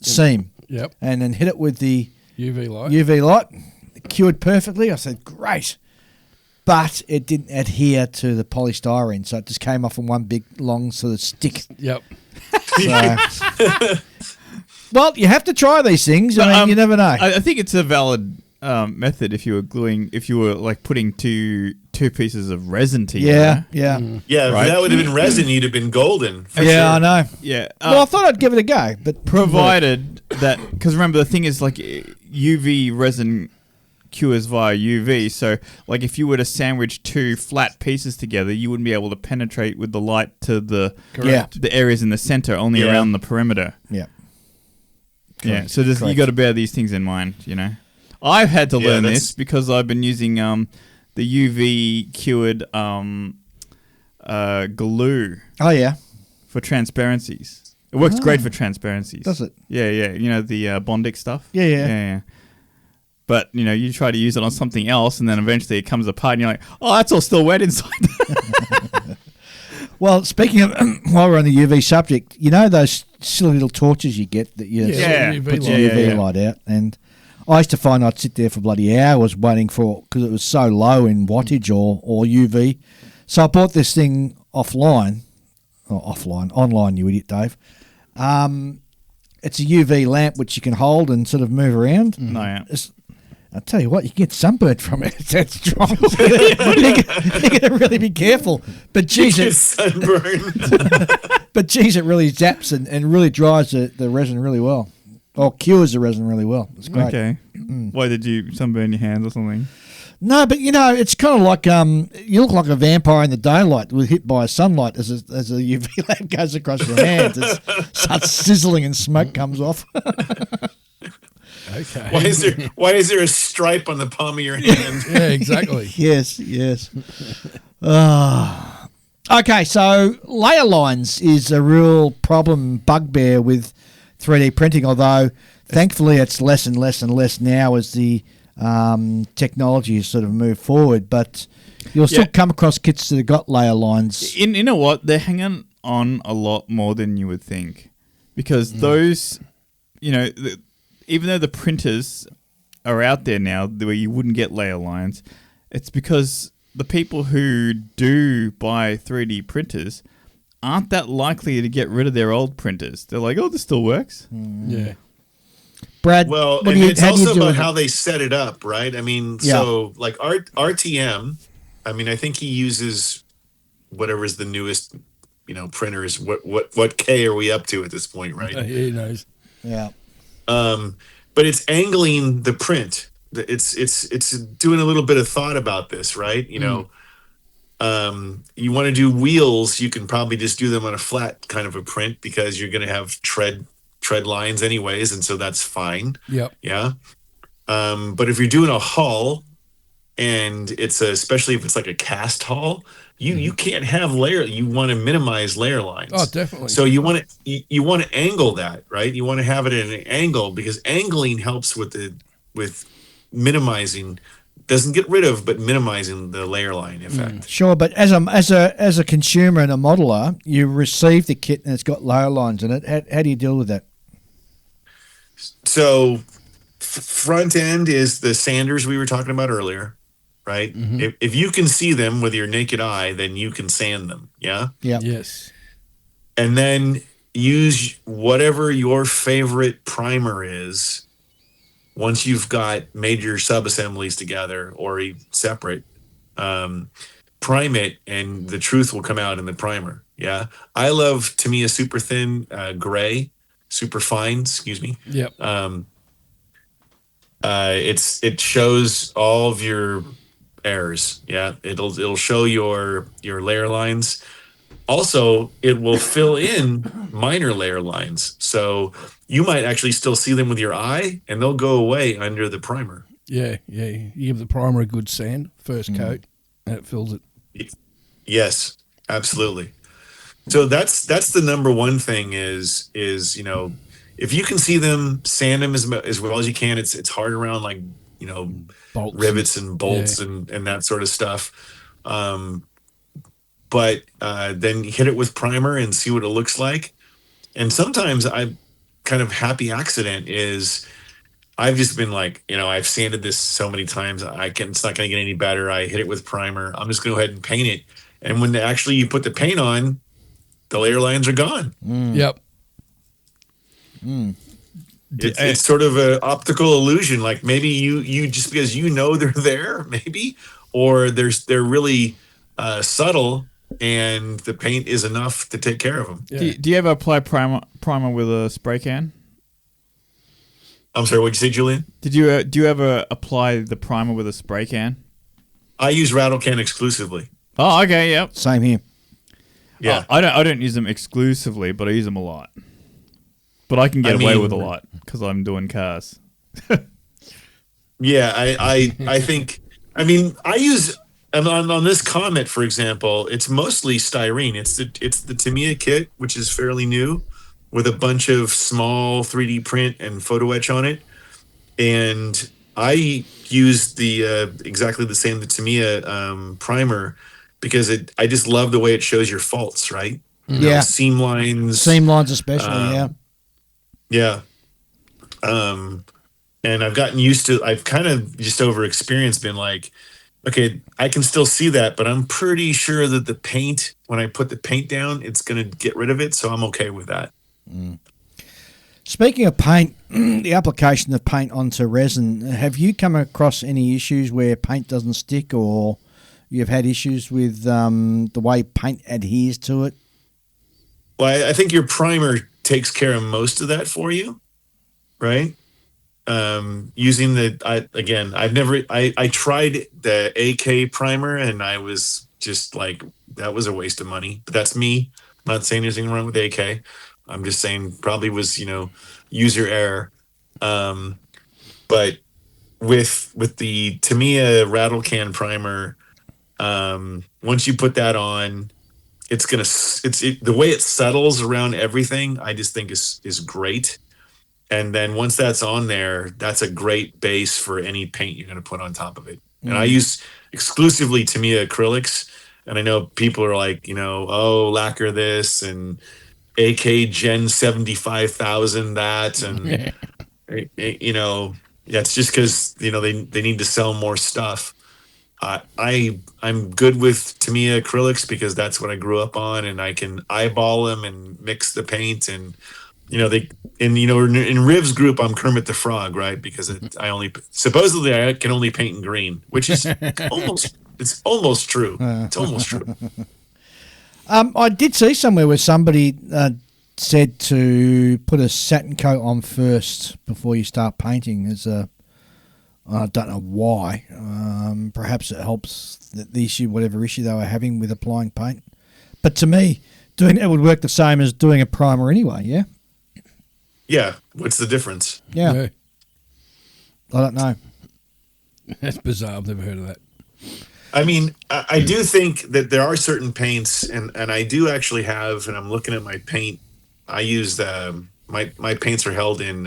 Speaker 2: seam,
Speaker 4: Yep.
Speaker 2: and then hit it with the
Speaker 4: UV light.
Speaker 2: UV light. It cured perfectly. I said, great. But it didn't adhere to the polystyrene, so it just came off in one big, long sort of stick.
Speaker 4: Yep.
Speaker 2: So, well, you have to try these things. I mean, you never know.
Speaker 5: I think it's a valid method if you were like putting two pieces of resin together.
Speaker 2: Yeah.
Speaker 6: Yeah,
Speaker 5: Right.
Speaker 6: if that would have been resin, you'd have been golden. For
Speaker 2: Yeah,
Speaker 6: sure.
Speaker 2: I know.
Speaker 5: Yeah.
Speaker 2: Well, I thought I'd give it a go, but
Speaker 5: provided that, because remember the thing is like UV resin cures via UV, so like if you were to sandwich two flat pieces together, you wouldn't be able to penetrate with the light to the areas in the center, only around the perimeter.
Speaker 2: Yeah.
Speaker 5: Yeah, so just, you got to bear these things in mind, you know. I've had to learn this because I've been using the UV cured glue.
Speaker 2: Oh, yeah.
Speaker 5: For transparencies. It works great for transparencies.
Speaker 2: Does it?
Speaker 5: Yeah. You know, the Bondic stuff?
Speaker 2: Yeah.
Speaker 5: But, you know, you try to use it on something else, and then eventually it comes apart, and you're like, oh, that's all still wet inside.
Speaker 2: Well, speaking of, while we're on the UV subject, you know those silly little torches you get that you put the UV light out? And I used to find I'd sit there for bloody hours waiting for, because it was so low in wattage or UV. So I bought this thing online, online, you idiot, Dave. It's a UV lamp which you can hold and sort of move around.
Speaker 5: No, yeah.
Speaker 2: I'll tell you what, you can get sunburned from it. It's that strong. you got to really be careful. But geez, it really zaps and really dries the resin really well. Or cures the resin really well. It's great.
Speaker 5: Okay. Why did you sunburn your hands or something?
Speaker 2: No, but you know, it's kind of like you look like a vampire in the daylight with hit by sunlight as a UV lamp goes across your hands. It starts sizzling and smoke comes off.
Speaker 4: Okay.
Speaker 6: Why is there a stripe on the palm of your hand?
Speaker 4: Yeah, exactly.
Speaker 2: Yes. Okay, so layer lines is a real problem, bugbear with 3D printing, although thankfully it's less and less and less now as the technology has sort of moved forward. But you'll still come across kits that have got layer lines.
Speaker 5: You know what? They're hanging on a lot more than you would think. Because those, you know, even though the printers are out there now where you wouldn't get layer lines, it's because the people who do buy 3D printers aren't that likely to get rid of their old printers. They're like, oh, this still works.
Speaker 4: Yeah.
Speaker 2: Brad,
Speaker 6: well, and it's also about how they set it up, right? I mean, so like RTM, I mean, I think he uses whatever is the newest, you know, printers. What K are we up to at this point, right?
Speaker 4: He knows.
Speaker 2: Yeah.
Speaker 6: But it's angling the print. It's doing a little bit of thought about this, right? You know, you want to do wheels, you can probably just do them on a flat kind of a print because you're going to have tread lines anyways, and so that's fine.
Speaker 4: Yep.
Speaker 6: Yeah. But if you're doing a hull, and especially if it's like a cast hull, you can't have layer. You want to minimize layer lines.
Speaker 4: Oh, definitely.
Speaker 6: So you want to angle that, right? You want to have it at an angle because angling helps with minimizing. Doesn't get rid of, but minimizing the layer line effect.
Speaker 2: Sure, but as a consumer and a modeler, you receive the kit and it's got layer lines in it. How do you deal with that?
Speaker 6: So front end is the sanders we were talking about earlier, right?
Speaker 2: Mm-hmm.
Speaker 6: If you can see them with your naked eye, then you can sand them. Yeah.
Speaker 2: Yeah.
Speaker 4: Yes.
Speaker 6: And then use whatever your favorite primer is. Once you've made your sub-assemblies together or separate, prime it, and the truth will come out in the primer. Yeah. I love Tamiya super thin gray, super fine, excuse me.
Speaker 4: Yep.
Speaker 6: It shows all of your errors. Yeah. It'll show your layer lines. Also, it will fill in minor layer lines. So you might actually still see them with your eye, and they'll go away under the primer.
Speaker 4: Yeah. You give the primer a good sand, first coat, and it fills it.
Speaker 6: Yes, absolutely. So that's the number one thing is you know, if you can see them, sand them as well as you can. It's hard around like, you know,
Speaker 4: Bolts
Speaker 6: rivets and bolts and that sort of stuff. but then hit it with primer and see what it looks like. And sometimes I kind of happy accident is I've just been like, I've sanded this so many times, it's not going to get any better. I hit it with primer. I'm just going to go ahead and paint it. And when actually you put the paint on, the layer lines are gone.
Speaker 4: Yep.
Speaker 6: It's sort of an optical illusion. Like maybe you just because they're there, maybe, or they're really subtle, and the paint is enough to take care of them.
Speaker 4: Yeah.
Speaker 5: Do you ever apply primer with a spray can?
Speaker 6: I'm sorry, what'd you say, Julian?
Speaker 5: Do you ever apply the primer with a spray can?
Speaker 6: I use rattle can exclusively.
Speaker 5: Oh, okay, yep.
Speaker 2: Same here.
Speaker 6: Yeah,
Speaker 5: I don't use them exclusively, but I use them a lot. But I can get away with a lot because I'm doing cars.
Speaker 6: yeah. I think. I mean, I use on this Comet, for example. It's mostly styrene. It's the Tamiya kit, which is fairly new, with a bunch of small 3D print and photo etch on it. And I use the exactly the same the Tamiya primer because I just love the way it shows your faults, right? Seam lines
Speaker 2: especially.
Speaker 6: Yeah. And I've gotten used to, I've kind of just over experience been like, okay, I can still see that, but I'm pretty sure that the paint, when I put the paint down, it's going to get rid of it. So I'm okay with that.
Speaker 2: Speaking of paint, the application of paint onto resin, have you come across any issues where paint doesn't stick, or you've had issues with the way paint adheres to it?
Speaker 6: Well, I think your primer takes care of most of that for you, right? Using I tried the AK primer and I was just like, that was a waste of money, but that's me. I'm not saying anything wrong with AK. I'm just saying probably was, user error. But with the Tamiya rattle can primer, once you put that on, the way it settles around everything, I just think is great. And then once that's on there, that's a great base for any paint you're going to put on top of it. And I use exclusively Tamiya acrylics. And I know people are like, lacquer this and AK Gen 75,000 that. And, it's just because, they need to sell more stuff. I'm good with Tamiya acrylics because that's what I grew up on, and I can eyeball them and mix the paint. And in Riv's group, I'm Kermit the Frog, right? Because supposedly I can only paint in green, which is almost true. It's almost true.
Speaker 2: I did see somewhere where somebody said to put a satin coat on first before you start painting. I don't know why. Perhaps it helps the issue, whatever issue they were having with applying paint. But to me, doing that would work the same as doing a primer anyway, yeah?
Speaker 6: Yeah. What's the difference?
Speaker 2: Yeah. I don't know.
Speaker 4: That's bizarre. I've never heard of that.
Speaker 6: I mean, I do think that there are certain paints, and I do actually have, and I'm looking at my paint, I use my paints are held in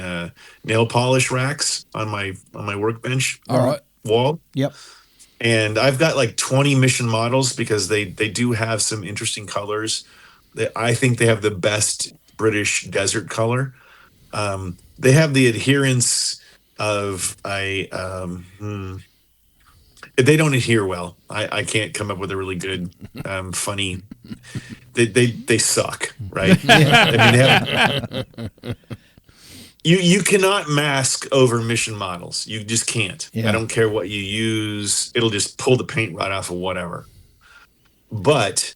Speaker 6: nail polish racks on my workbench wall.
Speaker 2: Yep.
Speaker 6: And I've got like 20 mission models because they do have some interesting colors. I think they have the best British desert color. They have the adherence of they don't adhere well. I can't come up with a really good funny. They suck, right? I mean, you cannot mask over mission models. You just can't.
Speaker 2: Yeah.
Speaker 6: I don't care what you use. It'll just pull the paint right off of whatever. But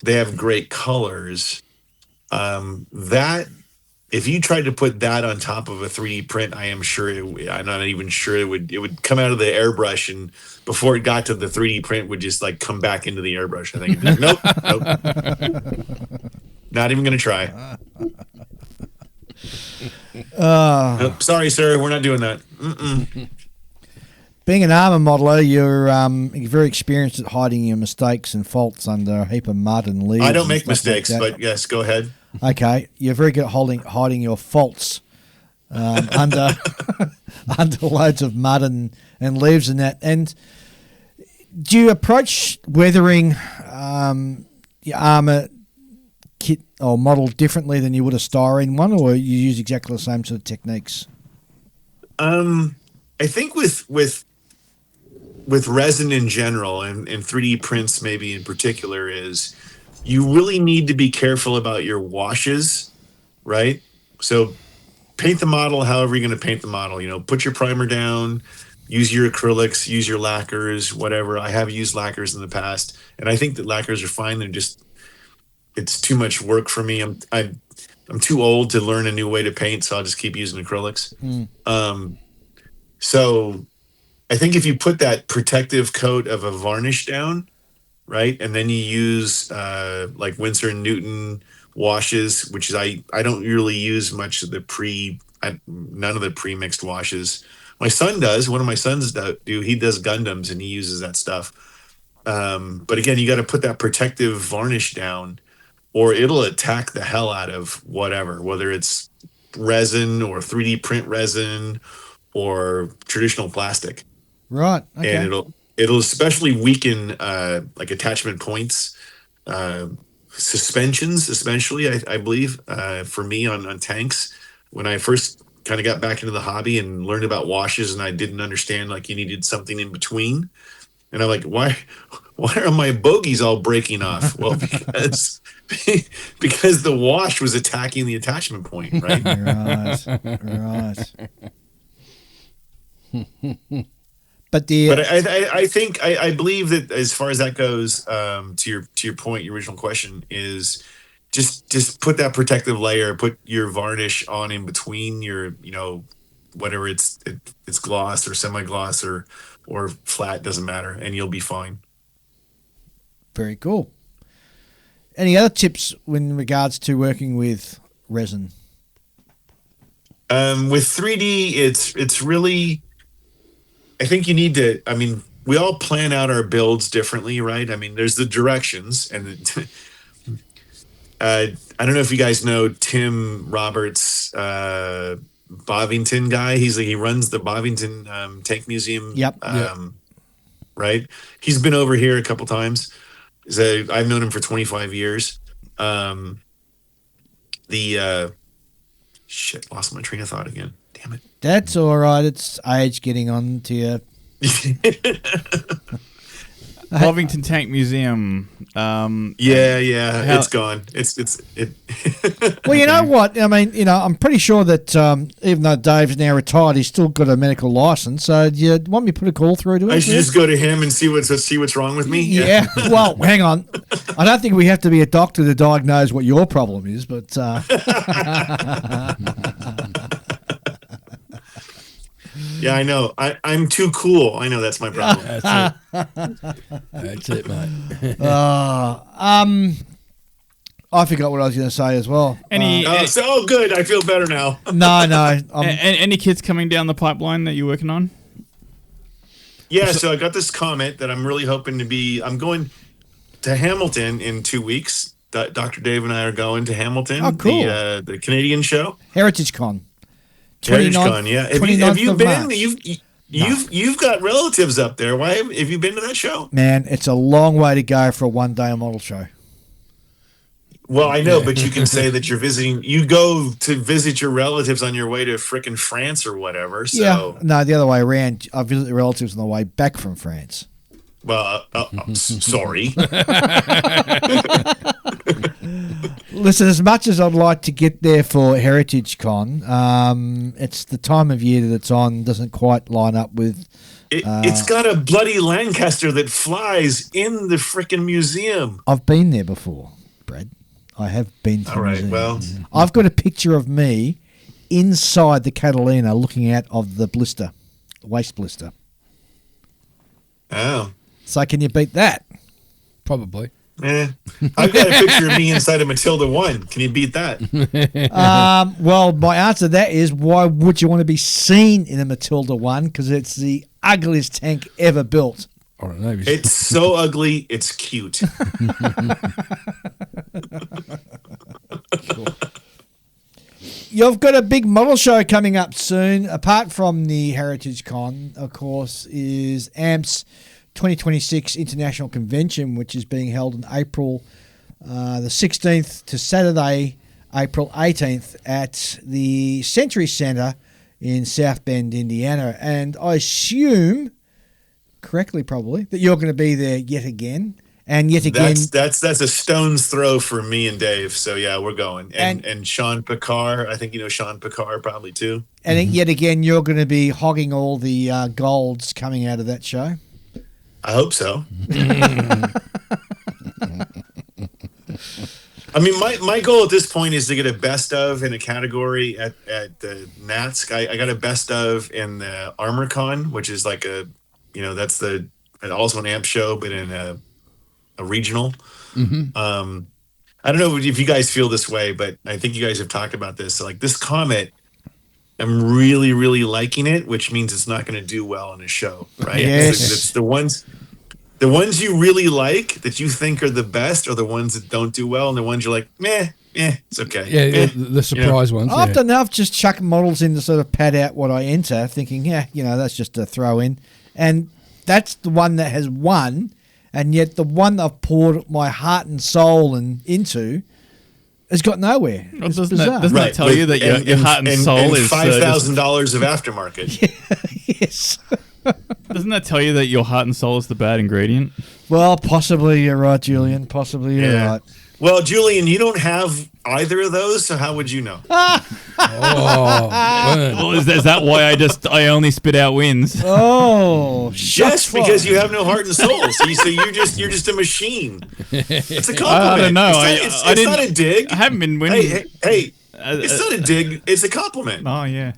Speaker 6: they have great colors. That if you tried to put that on top of a 3D print, I'm not even sure it would come out of the airbrush, and before it got to the 3D print would just like come back into the airbrush. I think it'd be like, nope. Not even going to try. Nope, sorry, sir. We're not doing that. Mm-mm.
Speaker 2: Being an armour modeler, you're very experienced at hiding your mistakes and faults under a heap of mud and leaves.
Speaker 6: I don't make
Speaker 2: and stuff like
Speaker 6: mistakes,
Speaker 2: that.
Speaker 6: but yes, go ahead.
Speaker 2: Okay, you're very good at hiding your faults under under loads of mud and leaves and that. And do you approach weathering your armour kit or model differently than you would a styrene one, or you use exactly the same sort of techniques?
Speaker 6: I think with resin in general and 3D prints maybe in particular is you really need to be careful about your washes, right? So paint the model however you're going to paint the model. You know, put your primer down, use your acrylics, use your lacquers, whatever. I have used lacquers in the past, and I think that lacquers are fine. They're just, it's too much work for me. I'm too old to learn a new way to paint, so I'll just keep using acrylics. So I think if you put that protective coat of a varnish down, right, and then you use like Winsor & Newton washes, which is I don't really use much of the none of the pre-mixed washes. My son does. One of my sons do. He does Gundams and he uses that stuff. But again, you got to put that protective varnish down, or it'll attack the hell out of whatever, whether it's resin or 3D print resin or traditional plastic.
Speaker 2: Right. Okay.
Speaker 6: And it'll especially weaken like attachment points, suspensions, especially I believe for me on tanks. When I first kind of got back into the hobby and learned about washes, and I didn't understand like you needed something in between, and I'm like, why are my bogies all breaking off? Well, because the wash was attacking the attachment point, right?
Speaker 2: Right. But
Speaker 6: I think I believe that as far as that goes, to your point, your original question is just put that protective layer, put your varnish on in between your, whatever it's gloss or semi-gloss or flat, doesn't matter, and you'll be fine. Very
Speaker 2: cool. Any other tips in regards to working with resin?
Speaker 6: With 3D, it's really, I think you need to, we all plan out our builds differently, right? There's the directions, and I don't know if you guys know Tim Roberts, Bovington guy. He runs the Bovington Tank Museum.
Speaker 2: Yep.
Speaker 6: Right. He's been over here a couple times. I've known him for 25 years. Lost my train of thought again. Damn it.
Speaker 2: That's all right. It's age getting on to you.
Speaker 5: Bovington Tank Museum.
Speaker 6: It's gone.
Speaker 2: Well, you know what? I'm pretty sure that even though Dave's now retired, he's still got a medical license. So do you want me to put a call through to him?
Speaker 6: I should just go to him and see what's wrong with me.
Speaker 2: Yeah. Well, hang on. I don't think we have to be a doctor to diagnose what your problem is, but.
Speaker 6: Yeah, I know. I'm too cool. I know that's my problem.
Speaker 4: That's it, mate.
Speaker 2: I forgot what I was going to say as well.
Speaker 6: Good. I feel better now.
Speaker 2: No.
Speaker 5: Any kids coming down the pipeline that you're working on?
Speaker 6: Yeah, so I got this comment that I'm really hoping to be. I'm going to Hamilton in 2 weeks. Dr. Dave and I are going to Hamilton.
Speaker 2: Oh, cool.
Speaker 6: The Canadian show.
Speaker 2: Heritage Con.
Speaker 6: Heritage Con, yeah. Have you been?
Speaker 2: March.
Speaker 6: You've got relatives up there. Why have you been to that show?
Speaker 2: Man, it's a long way to go for a one-day model show.
Speaker 6: Well, I know, but you can say that you're visiting. You go to visit your relatives on your way to frickin' France or whatever. So.
Speaker 2: Yeah, no, the other way around. I visit the relatives on the way back from France.
Speaker 6: Well, sorry.
Speaker 2: Listen, as much as I'd like to get there for Heritage Con, it's the time of year that it's on doesn't quite line up with.
Speaker 6: It's got a bloody Lancaster that flies in the frickin' museum.
Speaker 2: I've been there before, Brad. I have been to the museum.
Speaker 6: Well.
Speaker 2: I've got a picture of me inside the Catalina looking out of the blister, waste blister.
Speaker 6: Oh.
Speaker 2: So can you beat that?
Speaker 4: Probably.
Speaker 6: I've got a picture of me inside of Matilda 1. Can you beat that?
Speaker 2: Well, my answer to that is, why would you want to be seen in a Matilda 1? Because it's the ugliest tank ever built.
Speaker 4: I don't know.
Speaker 6: It's so ugly, it's cute.
Speaker 2: You've got a big model show coming up soon. Apart from the Heritage Con, of course, is AMPS 2026 International Convention, which is being held in April the 16th to Saturday, April 18th at the Century Center in South Bend, Indiana. And I assume, correctly probably, that you're going to be there yet again. And yet again,
Speaker 6: that's a stone's throw for me and Dave. So yeah, we're going. And Sean Picard, I think you know Sean Picard probably too.
Speaker 2: And yet again, you're going to be hogging all the golds coming out of that show.
Speaker 6: I hope so. I mean, my goal at this point is to get a best of in a category at the Nats. I got a best of in the Armour Con, which is like that's also an amp show, but in a regional. I don't know if you guys feel this way, but I think you guys have talked about this. So like this Comet, I'm really, really liking it, which means it's not going to do well in a show, right?
Speaker 2: Yes.
Speaker 6: It's the ones you really like that you think are the best are the ones that don't do well, and the ones you're like, meh, it's okay.
Speaker 4: Yeah, the surprise ones.
Speaker 2: I often enough just chuck models in to sort of pad out what I enter, thinking, that's just a throw in. And that's the one that has won, and yet the one that I've poured my heart and soul into has got nowhere.
Speaker 5: Well, doesn't that tell you that your heart and soul is
Speaker 6: $5,000 of aftermarket?
Speaker 2: Yes.
Speaker 5: Doesn't that tell you that your heart and soul is the bad ingredient?
Speaker 2: Well, possibly you're right, Julian. Possibly you're right.
Speaker 6: Well, Julian, you don't have either of those, so how would you know?
Speaker 5: Well, is that why I only spit out wins?
Speaker 2: Oh,
Speaker 6: just because you have no heart and soul. So you're just a machine. It's a compliment.
Speaker 5: I don't know.
Speaker 6: It's not a dig.
Speaker 5: I haven't been winning.
Speaker 6: Hey, it's not a dig. It's a compliment.
Speaker 5: Oh yeah.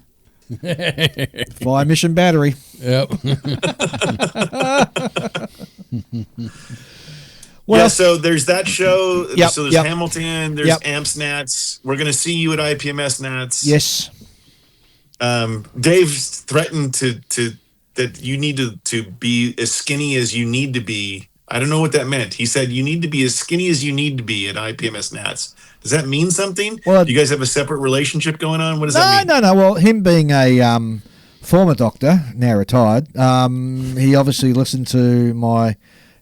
Speaker 2: Fire mission battery.
Speaker 4: Yep.
Speaker 2: Well,
Speaker 6: so there's that show.
Speaker 2: Yep,
Speaker 6: So there's
Speaker 2: yep.
Speaker 6: Hamilton. There's
Speaker 2: Yep.
Speaker 6: Amps Nats. We're going to see you at IPMS Nats.
Speaker 2: Yes.
Speaker 6: Dave threatened that you need to be as skinny as you need to be. I don't know what that meant. He said you need to be as skinny as you need to be at IPMS Nats. Does that mean something?
Speaker 2: Well,
Speaker 6: do you guys have a separate relationship going on? What does that mean?
Speaker 2: No. Well, him being a former doctor, now retired, he obviously listened to my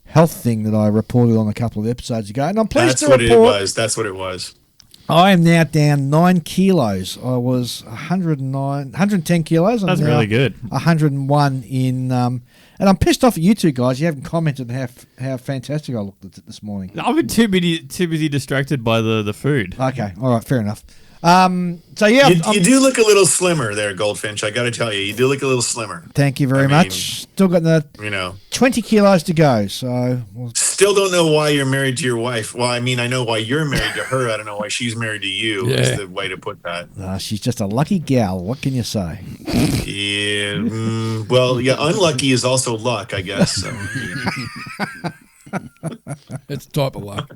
Speaker 2: health thing that I reported on a couple of episodes ago, and I'm pleased to report
Speaker 6: That's what it was.
Speaker 2: I am now down 9 kilos. I was 110 kilos.
Speaker 5: That's really good.
Speaker 2: 101 in, and I'm pissed off at you two guys. You haven't commented on how fantastic I looked at it this morning.
Speaker 5: I've been too busy distracted by the food.
Speaker 2: Okay, all right, fair enough. So yeah,
Speaker 6: you do look a little slimmer there, Goldfinch. I got to tell you do look a little slimmer.
Speaker 2: Thank you very much. Still got the 20 kilos to go. So
Speaker 6: still don't know why you're married to your wife. Well, I mean, I know why you're married to her. I don't know why she's married to you.
Speaker 4: Yeah.
Speaker 6: Is the way to put that.
Speaker 2: She's just a lucky gal. What can you say?
Speaker 6: Yeah. Well, yeah. Unlucky is also luck, I guess. So.
Speaker 4: It's a type of luck.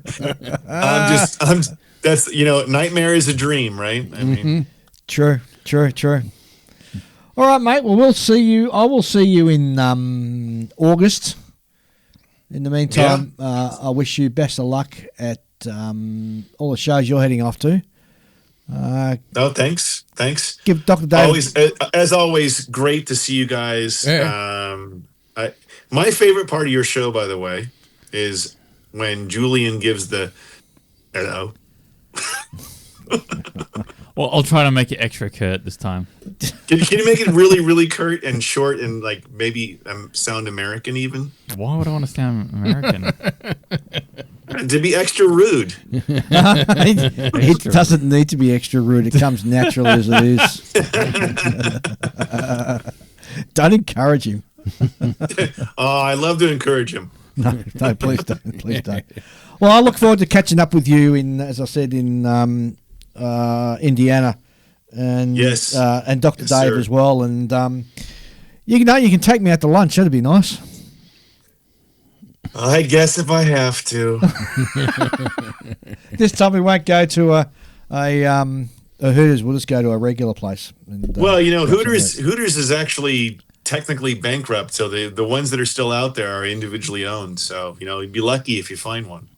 Speaker 6: That's nightmare is a dream, right? I mean,
Speaker 2: True. All right, mate. Well, we'll see you. I will see you in August. In the meantime, I wish you best of luck at all the shows you're heading off to.
Speaker 6: Thanks.
Speaker 2: Give Dr. Dave.
Speaker 6: As always, great to see you guys.
Speaker 4: Yeah.
Speaker 6: My favorite part of your show, by the way, is when Julian gives the hello.
Speaker 5: Well, I'll try to make it extra curt this time.
Speaker 6: Can you make it really, really curt and short and like maybe sound American even?
Speaker 5: Why would I want to sound American?
Speaker 6: To be extra rude.
Speaker 2: It doesn't need to be extra rude. It comes natural as it is. Don't encourage him.
Speaker 6: I love to encourage him.
Speaker 2: No, please don't. Well, I look forward to catching up with you as I said, in Indiana, and and Dr. Dave
Speaker 6: sir.
Speaker 2: as well. And you can take me out to lunch. That'd be nice.
Speaker 6: I guess if I have to.
Speaker 2: This time we won't go to a Hooters. We'll just go to a regular place. And,
Speaker 6: Hooters is actually technically bankrupt, so the ones that are still out there are individually owned. So you'd be lucky if you find one.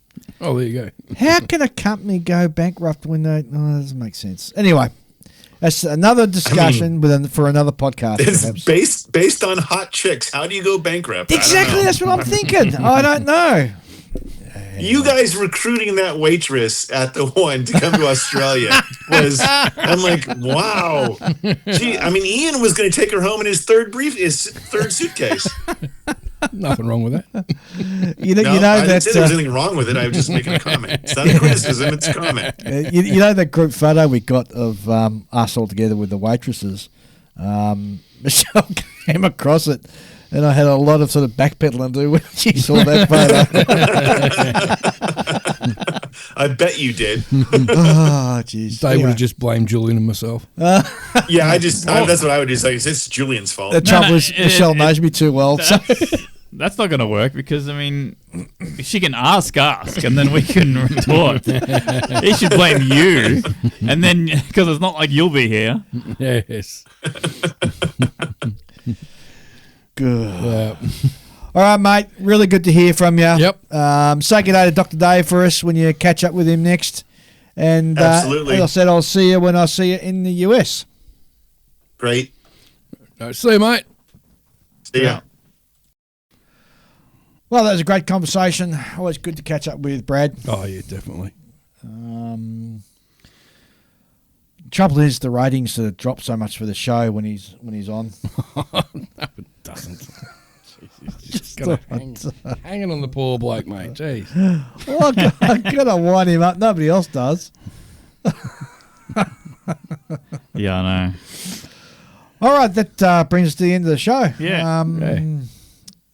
Speaker 4: Oh, there you go.
Speaker 2: How can a company go bankrupt when they? Oh, that doesn't make sense. Anyway, That's another discussion for another podcast.
Speaker 6: It's
Speaker 2: Perhaps.
Speaker 6: based on hot chicks. How do you go bankrupt? I don't
Speaker 2: Exactly,
Speaker 6: know.
Speaker 2: that's what I'm thinking. I don't know.
Speaker 6: You guys recruiting that waitress at the one to come to Australia was, I'm like, wow. Gee, I mean, Ian was going to take her home in his third suitcase.
Speaker 4: Nothing wrong with that.
Speaker 2: You know,
Speaker 6: No,
Speaker 2: you know
Speaker 6: I didn't
Speaker 2: that
Speaker 6: say there was anything wrong with it. I was just making a comment. It's not a criticism, it's a comment.
Speaker 2: you know that group photo we got of us all together with the waitresses. Michelle came across it, and I had a lot of sort of backpedaling to do when she saw that photo.
Speaker 6: I bet you did.
Speaker 2: Oh, jeez.
Speaker 4: They would have just blamed Julian and myself.
Speaker 6: Yeah, that's what I would do. Like, it's Julian's fault.
Speaker 2: The trouble is, Michelle knows me too well. So.
Speaker 5: That's not going to work because, I mean, she can ask, and then we can retort. He should blame you, and then, because it's not like you'll be here.
Speaker 4: Yes.
Speaker 2: Good. All right, mate. Really good to hear from you.
Speaker 4: Yep.
Speaker 2: Say good day to Dr. Dave for us when you catch up with him next. And
Speaker 6: Absolutely.
Speaker 2: as I said, I'll see you when I see you in the US.
Speaker 6: Great.
Speaker 4: See you, mate.
Speaker 6: See ya.
Speaker 2: Well, that was a great conversation. Always good to catch up with Brad.
Speaker 4: Oh, yeah, definitely.
Speaker 2: Trouble is, the ratings sort of drop so much for the show when he's on.
Speaker 4: No, it doesn't. Jeez, he's just got hanging on the poor bloke, mate. Jeez.
Speaker 2: Well, I've got to wind him up. Nobody else does.
Speaker 5: Yeah, I know.
Speaker 2: All right, that brings us to the end of the show.
Speaker 5: Yeah.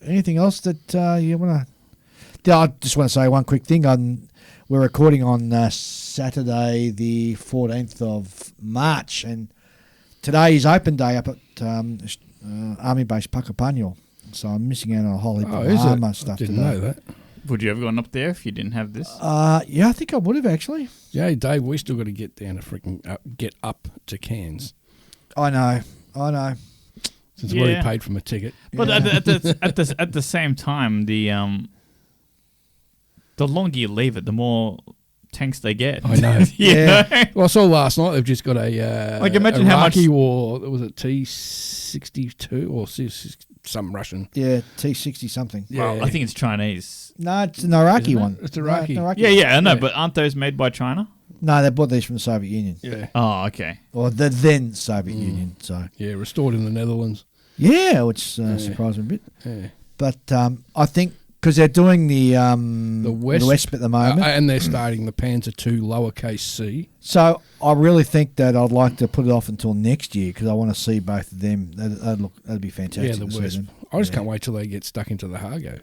Speaker 2: Anything else that you want to... I just want to say one quick thing. We're recording on Saturday, the 14th of March, and today is open day up at Army Base Puckapunyal. So I'm missing out on a whole heap of armour stuff
Speaker 4: Didn't
Speaker 2: today.
Speaker 4: know that.
Speaker 5: Would you have gone up there if you didn't have this?
Speaker 2: Yeah, I think I would have actually.
Speaker 4: Yeah, Dave, we still got to get down to freaking get up to Cairns
Speaker 2: I know.
Speaker 4: since we already paid for my ticket.
Speaker 5: But at the same time, the longer you leave it, the more tanks they get.
Speaker 4: I know.
Speaker 2: Yeah.
Speaker 4: Well, I saw last night they've just got a
Speaker 5: Like, imagine how much-
Speaker 4: Iraqi war. Was it T-62 or some Russian?
Speaker 2: Yeah, T-60 something.
Speaker 4: Yeah,
Speaker 5: Well, I think it's Chinese.
Speaker 2: No, it's an Iraqi
Speaker 5: Isn't it?
Speaker 2: one.
Speaker 4: It's Iraqi.
Speaker 2: No,
Speaker 5: Yeah, I know,
Speaker 4: Yeah.
Speaker 5: but aren't those made by China?
Speaker 2: No, they bought these from the Soviet Union.
Speaker 4: Yeah,
Speaker 5: Oh, okay.
Speaker 2: Or the then Soviet Union. So
Speaker 4: yeah, restored in the Netherlands.
Speaker 2: yeah, which surprised me a bit.
Speaker 4: Yeah.
Speaker 2: But I think because they're doing the Wesp at the moment,
Speaker 4: and they're starting the Panzer II lowercase c.
Speaker 2: so I really think that I'd like to put it off until next year because I want to see both of them. That'd be fantastic.
Speaker 4: Yeah, the
Speaker 2: to see
Speaker 4: Wesp.
Speaker 2: them.
Speaker 4: I just can't wait till they get stuck into the Hargo.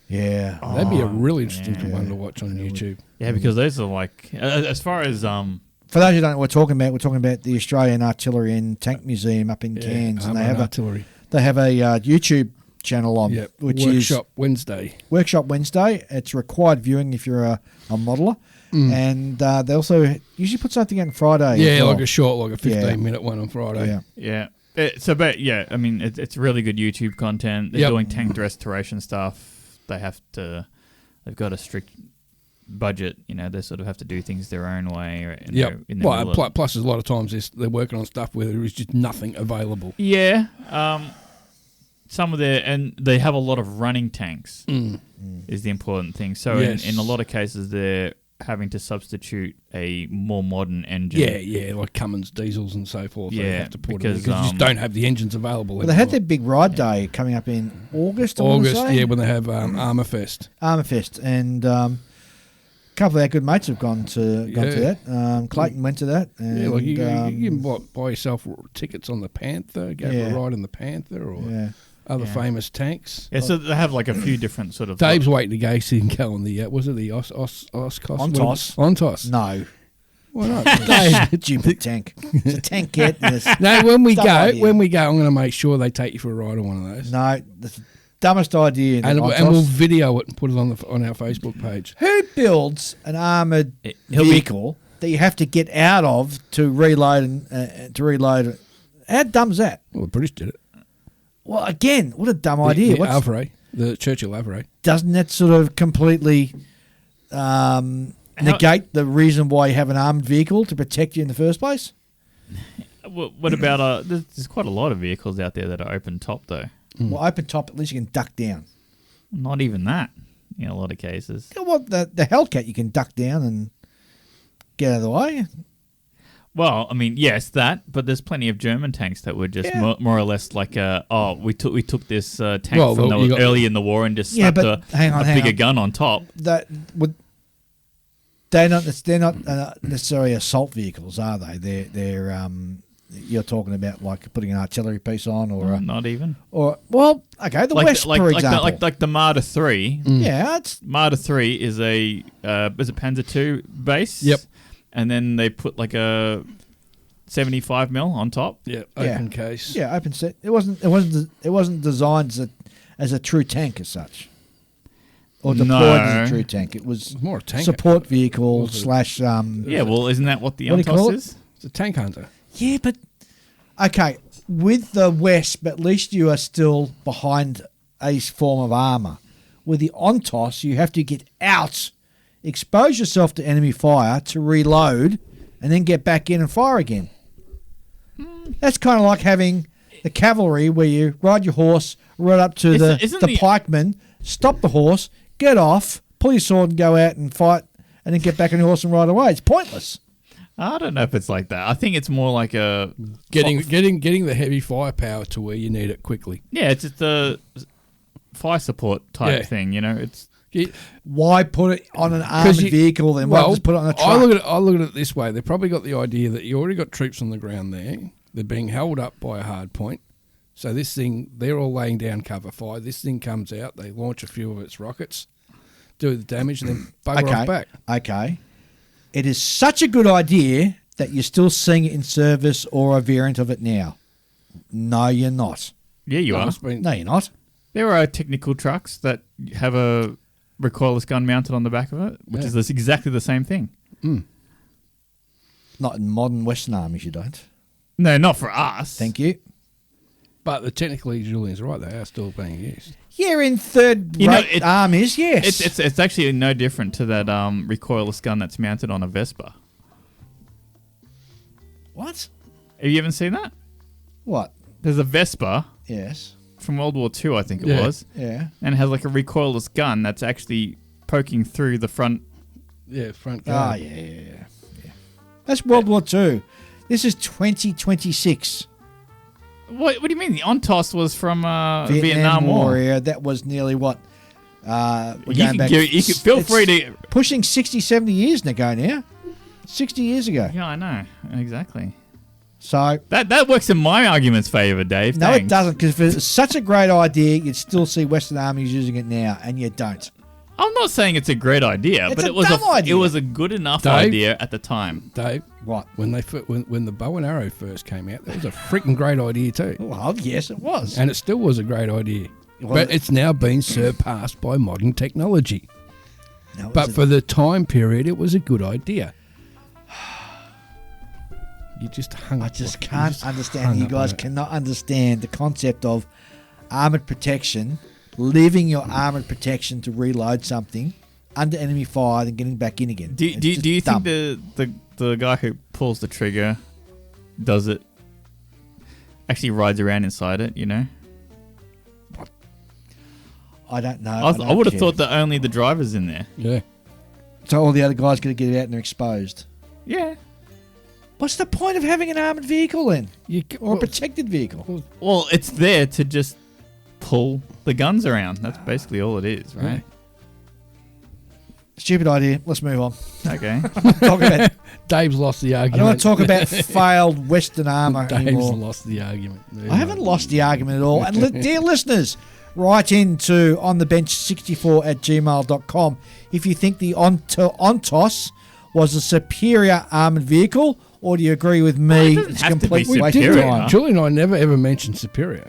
Speaker 2: Yeah,
Speaker 4: That'd be a really interesting
Speaker 2: yeah.
Speaker 4: one to watch on YouTube.
Speaker 5: Yeah, because those are like, as far as
Speaker 2: For those who don't know what we're talking about the Australian Artillery and Tank Museum up in Cairns, and
Speaker 4: artillery.
Speaker 2: they have a YouTube channel on,
Speaker 4: Yep.
Speaker 2: which
Speaker 4: Workshop Wednesday.
Speaker 2: is Workshop Wednesday. It's required viewing if you're a modeller, and they also usually put something out on Friday.
Speaker 4: Yeah,
Speaker 2: as well.
Speaker 4: like a short, like a 15-minute
Speaker 2: Yeah.
Speaker 4: one on Friday.
Speaker 2: Yeah.
Speaker 5: yeah. I mean, it's really good YouTube content. They're
Speaker 4: Yep.
Speaker 5: doing tank restoration stuff. They've got a strict budget. You know, they sort of have to do things their own way. Or in
Speaker 4: Yep.
Speaker 5: their, in their
Speaker 4: Well,
Speaker 5: middle
Speaker 4: plus a lot of times they're working on stuff where there is just nothing available.
Speaker 5: Yeah. Some of and they have a lot of running tanks is the important thing. So
Speaker 4: Yes.
Speaker 5: in a lot of cases, they're having to substitute a more modern engine.
Speaker 4: Yeah, like Cummins diesels and so forth. They
Speaker 5: Yeah,
Speaker 4: have to put
Speaker 5: because,
Speaker 4: you just don't have the engines available.
Speaker 2: Well, they had
Speaker 4: anymore.
Speaker 2: their big ride day coming up in August. I wanna say.
Speaker 4: yeah, when they have Armour Fest.
Speaker 2: Armour Fest, and a couple of our good mates have gone to that. Clayton went to that. And,
Speaker 4: Yeah, like you can buy yourself tickets on the Panther, go for a ride in the Panther, or other famous tanks.
Speaker 5: Yeah, so they have like a few different sort of...
Speaker 4: Dave's waiting to go see him go on the was it the Oscos? Ontos.
Speaker 2: No.
Speaker 4: Why not?
Speaker 2: Dave, Jim Tank. It's a tank kit.
Speaker 4: No, when we
Speaker 2: Dumb
Speaker 4: go,
Speaker 2: idea.
Speaker 4: I'm going to make sure they take you for a ride on one of those.
Speaker 2: No, that's the dumbest idea.
Speaker 4: And we'll video it and put it on our Facebook page.
Speaker 2: Who builds an armoured
Speaker 5: He'll be-
Speaker 2: vehicle that you have to get out of to reload it? How dumb's that?
Speaker 4: Well, the British did it.
Speaker 2: Well, again, what a dumb idea.
Speaker 4: The Avray, the Churchill Avray.
Speaker 2: Doesn't that sort of completely negate the reason why you have an armed vehicle to protect you in the first place?
Speaker 5: What about there's quite a lot of vehicles out there that are open top though.
Speaker 2: Well, open top, at least you can duck down.
Speaker 5: Not even that in a lot of cases.
Speaker 2: You know what? The Hellcat, you can duck down and get out of the way.
Speaker 5: Well, I mean, yes, that, but there's plenty of German tanks that were just more or less like we took this tank from early in the war and just slapped a bigger gun on top.
Speaker 2: They're not necessarily assault vehicles, are they? They're you're talking about like putting an artillery piece on, or
Speaker 5: not even,
Speaker 2: or well, okay, the West, for example,
Speaker 5: like the Marder 3.
Speaker 2: Yeah, it's
Speaker 5: Marder 3 is a Panzer 2 base.
Speaker 4: Yep.
Speaker 5: And then they put like a 75 mil on top.
Speaker 4: Yeah, open case.
Speaker 2: Yeah, open set. It wasn't designed as a true tank as such, or deployed as a true tank. It was
Speaker 4: more a tank
Speaker 2: support vehicle slash.
Speaker 5: Yeah, well, isn't that what the
Speaker 2: What do you call
Speaker 5: Ontos
Speaker 2: it?
Speaker 5: is?
Speaker 4: It's a tank hunter.
Speaker 2: Yeah, but okay, with the West, but at least you are still behind a form of armor. With the Ontos, you have to get out, expose yourself to enemy fire to reload, and then get back in and fire again. That's kind of like having the cavalry, where you ride your horse right up to the pikeman, stop the horse, get off, pull your sword, and go out and fight, and then get back on your horse and ride away. It's pointless.
Speaker 5: I don't know if it's like that. I think it's more like a
Speaker 4: getting the heavy firepower to where you need it quickly.
Speaker 5: Yeah, it's just a fire support type thing. You know, it's
Speaker 2: why put it on an armored vehicle then? Why just put it on a truck?
Speaker 4: I look at it this way. They probably got the idea that you already got troops on the ground there. They're being held up by a hard point. So this thing, they're all laying down cover fire. This thing comes out. They launch a few of its rockets, do the damage, and then bugger off back.
Speaker 2: Okay. It is such a good idea that you're still seeing it in service or a variant of it now. No, you're not.
Speaker 5: Yeah, you are.
Speaker 2: No, you're not.
Speaker 5: There are technical trucks that have a recoilless gun mounted on the back of it, which is exactly the same thing.
Speaker 2: Not in modern Western armies, you don't.
Speaker 5: No, not for us.
Speaker 2: Thank you.
Speaker 4: But the technically, Julian's right, they are still being used.
Speaker 2: Yeah, in third-rate armies, yes.
Speaker 5: It's actually no different to that recoilless gun that's mounted on a Vespa.
Speaker 2: What?
Speaker 5: Have you ever seen that?
Speaker 2: What?
Speaker 5: There's a Vespa.
Speaker 2: Yes.
Speaker 5: From World War II, I think it was.
Speaker 2: Yeah.
Speaker 5: And it has like a recoilless gun that's actually poking through the front.
Speaker 4: Yeah, front gun.
Speaker 2: Oh, yeah. That's World War II. This is 2026.
Speaker 5: What do you mean? The Ontos was from Vietnam War.
Speaker 2: Yeah, that was nearly what?
Speaker 5: You can feel free to...
Speaker 2: Pushing 60, 70 years ago now. 60 years ago.
Speaker 5: Yeah, I know. Exactly.
Speaker 2: So
Speaker 5: that works in my argument's favour, Dave.
Speaker 2: No,
Speaker 5: Thanks.
Speaker 2: it doesn't, because if it's such a great idea, you'd still see Western armies using it now, and you don't.
Speaker 5: I'm not saying it's a great idea, but it was a good enough idea at the time.
Speaker 4: Dave,
Speaker 2: what?
Speaker 4: When the bow and arrow first came out, that was a freaking great idea too.
Speaker 2: Well, yes, it was,
Speaker 4: and it still was a great idea. But it's now been surpassed by modern technology. But for the time period, it was a good idea. You just hung up.
Speaker 2: I just can't understand. You guys cannot understand the concept of armoured protection, leaving your armoured protection to reload something under enemy fire, then getting back in again.
Speaker 5: Do you think the guy who pulls the trigger does it, actually rides around inside it, you know?
Speaker 2: I don't know.
Speaker 5: I would have thought that only the driver's in there.
Speaker 4: Yeah.
Speaker 2: So all the other guys got to get out and they're exposed.
Speaker 5: Yeah.
Speaker 2: What's the point of having an armoured vehicle then? Or a protected vehicle?
Speaker 5: Well, it's there to just pull the guns around. That's basically all it is, right?
Speaker 2: Yeah. Stupid idea. Let's move on.
Speaker 5: Okay.
Speaker 2: Talk about
Speaker 4: Dave's lost the argument.
Speaker 2: I don't want to talk about failed Western armour anymore.
Speaker 4: Dave's lost the argument.
Speaker 2: I haven't lost the argument at all. And dear listeners, write into onthebench64@gmail.com if you think the Ontos was a superior armoured vehicle, or do you agree with me?
Speaker 5: It's complete waste of time.
Speaker 4: Julie and I never ever mentioned superior.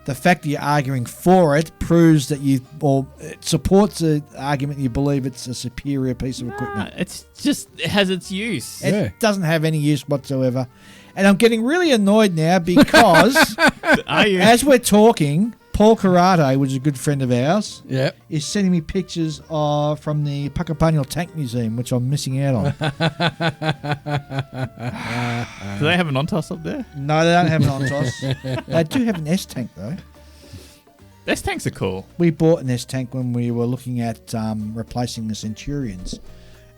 Speaker 2: The fact that you're arguing for it proves that it supports the argument you believe it's a superior piece of equipment.
Speaker 5: It's just, it has its use.
Speaker 2: It doesn't have any use whatsoever. And I'm getting really annoyed now because as we're talking, Paul Karate, which is a good friend of ours,
Speaker 4: Yeah.
Speaker 2: is sending me pictures from the Puckapunyal Tank Museum, which I'm missing out on.
Speaker 5: Do they have an Ontos up there?
Speaker 2: No, they don't have an Ontos. They do have an S-Tank, though.
Speaker 5: Those tanks are cool.
Speaker 2: We bought an S-Tank when we were looking at replacing the Centurions,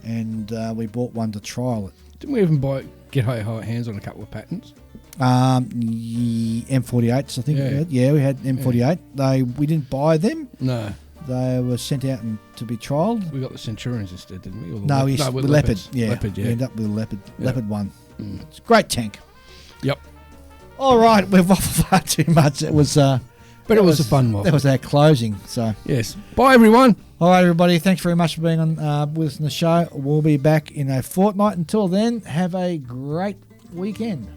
Speaker 2: and we bought one to trial it.
Speaker 4: Didn't we even get our hands on a couple of patents?
Speaker 2: M48s, I think.
Speaker 4: Yeah.
Speaker 2: We had M48. We didn't buy them.
Speaker 4: No.
Speaker 2: They were sent out to be trialled.
Speaker 4: We got the Centurions instead, didn't we? Or
Speaker 2: No,
Speaker 4: with
Speaker 2: the Leopard.
Speaker 4: Leopards.
Speaker 2: Yeah.
Speaker 4: Leopard, yeah.
Speaker 2: We ended up with a Leopard.
Speaker 4: Yeah.
Speaker 2: Leopard one.
Speaker 4: Mm.
Speaker 2: It's a great tank.
Speaker 4: Yep.
Speaker 2: All right, we've waffled far too much. It was,
Speaker 4: But it was a fun one.
Speaker 2: That was our closing. So,
Speaker 4: Yes. Bye, everyone.
Speaker 2: all right, everybody. Thanks very much for being on with us on the show. We'll be back in a fortnight. Until then, have a great weekend.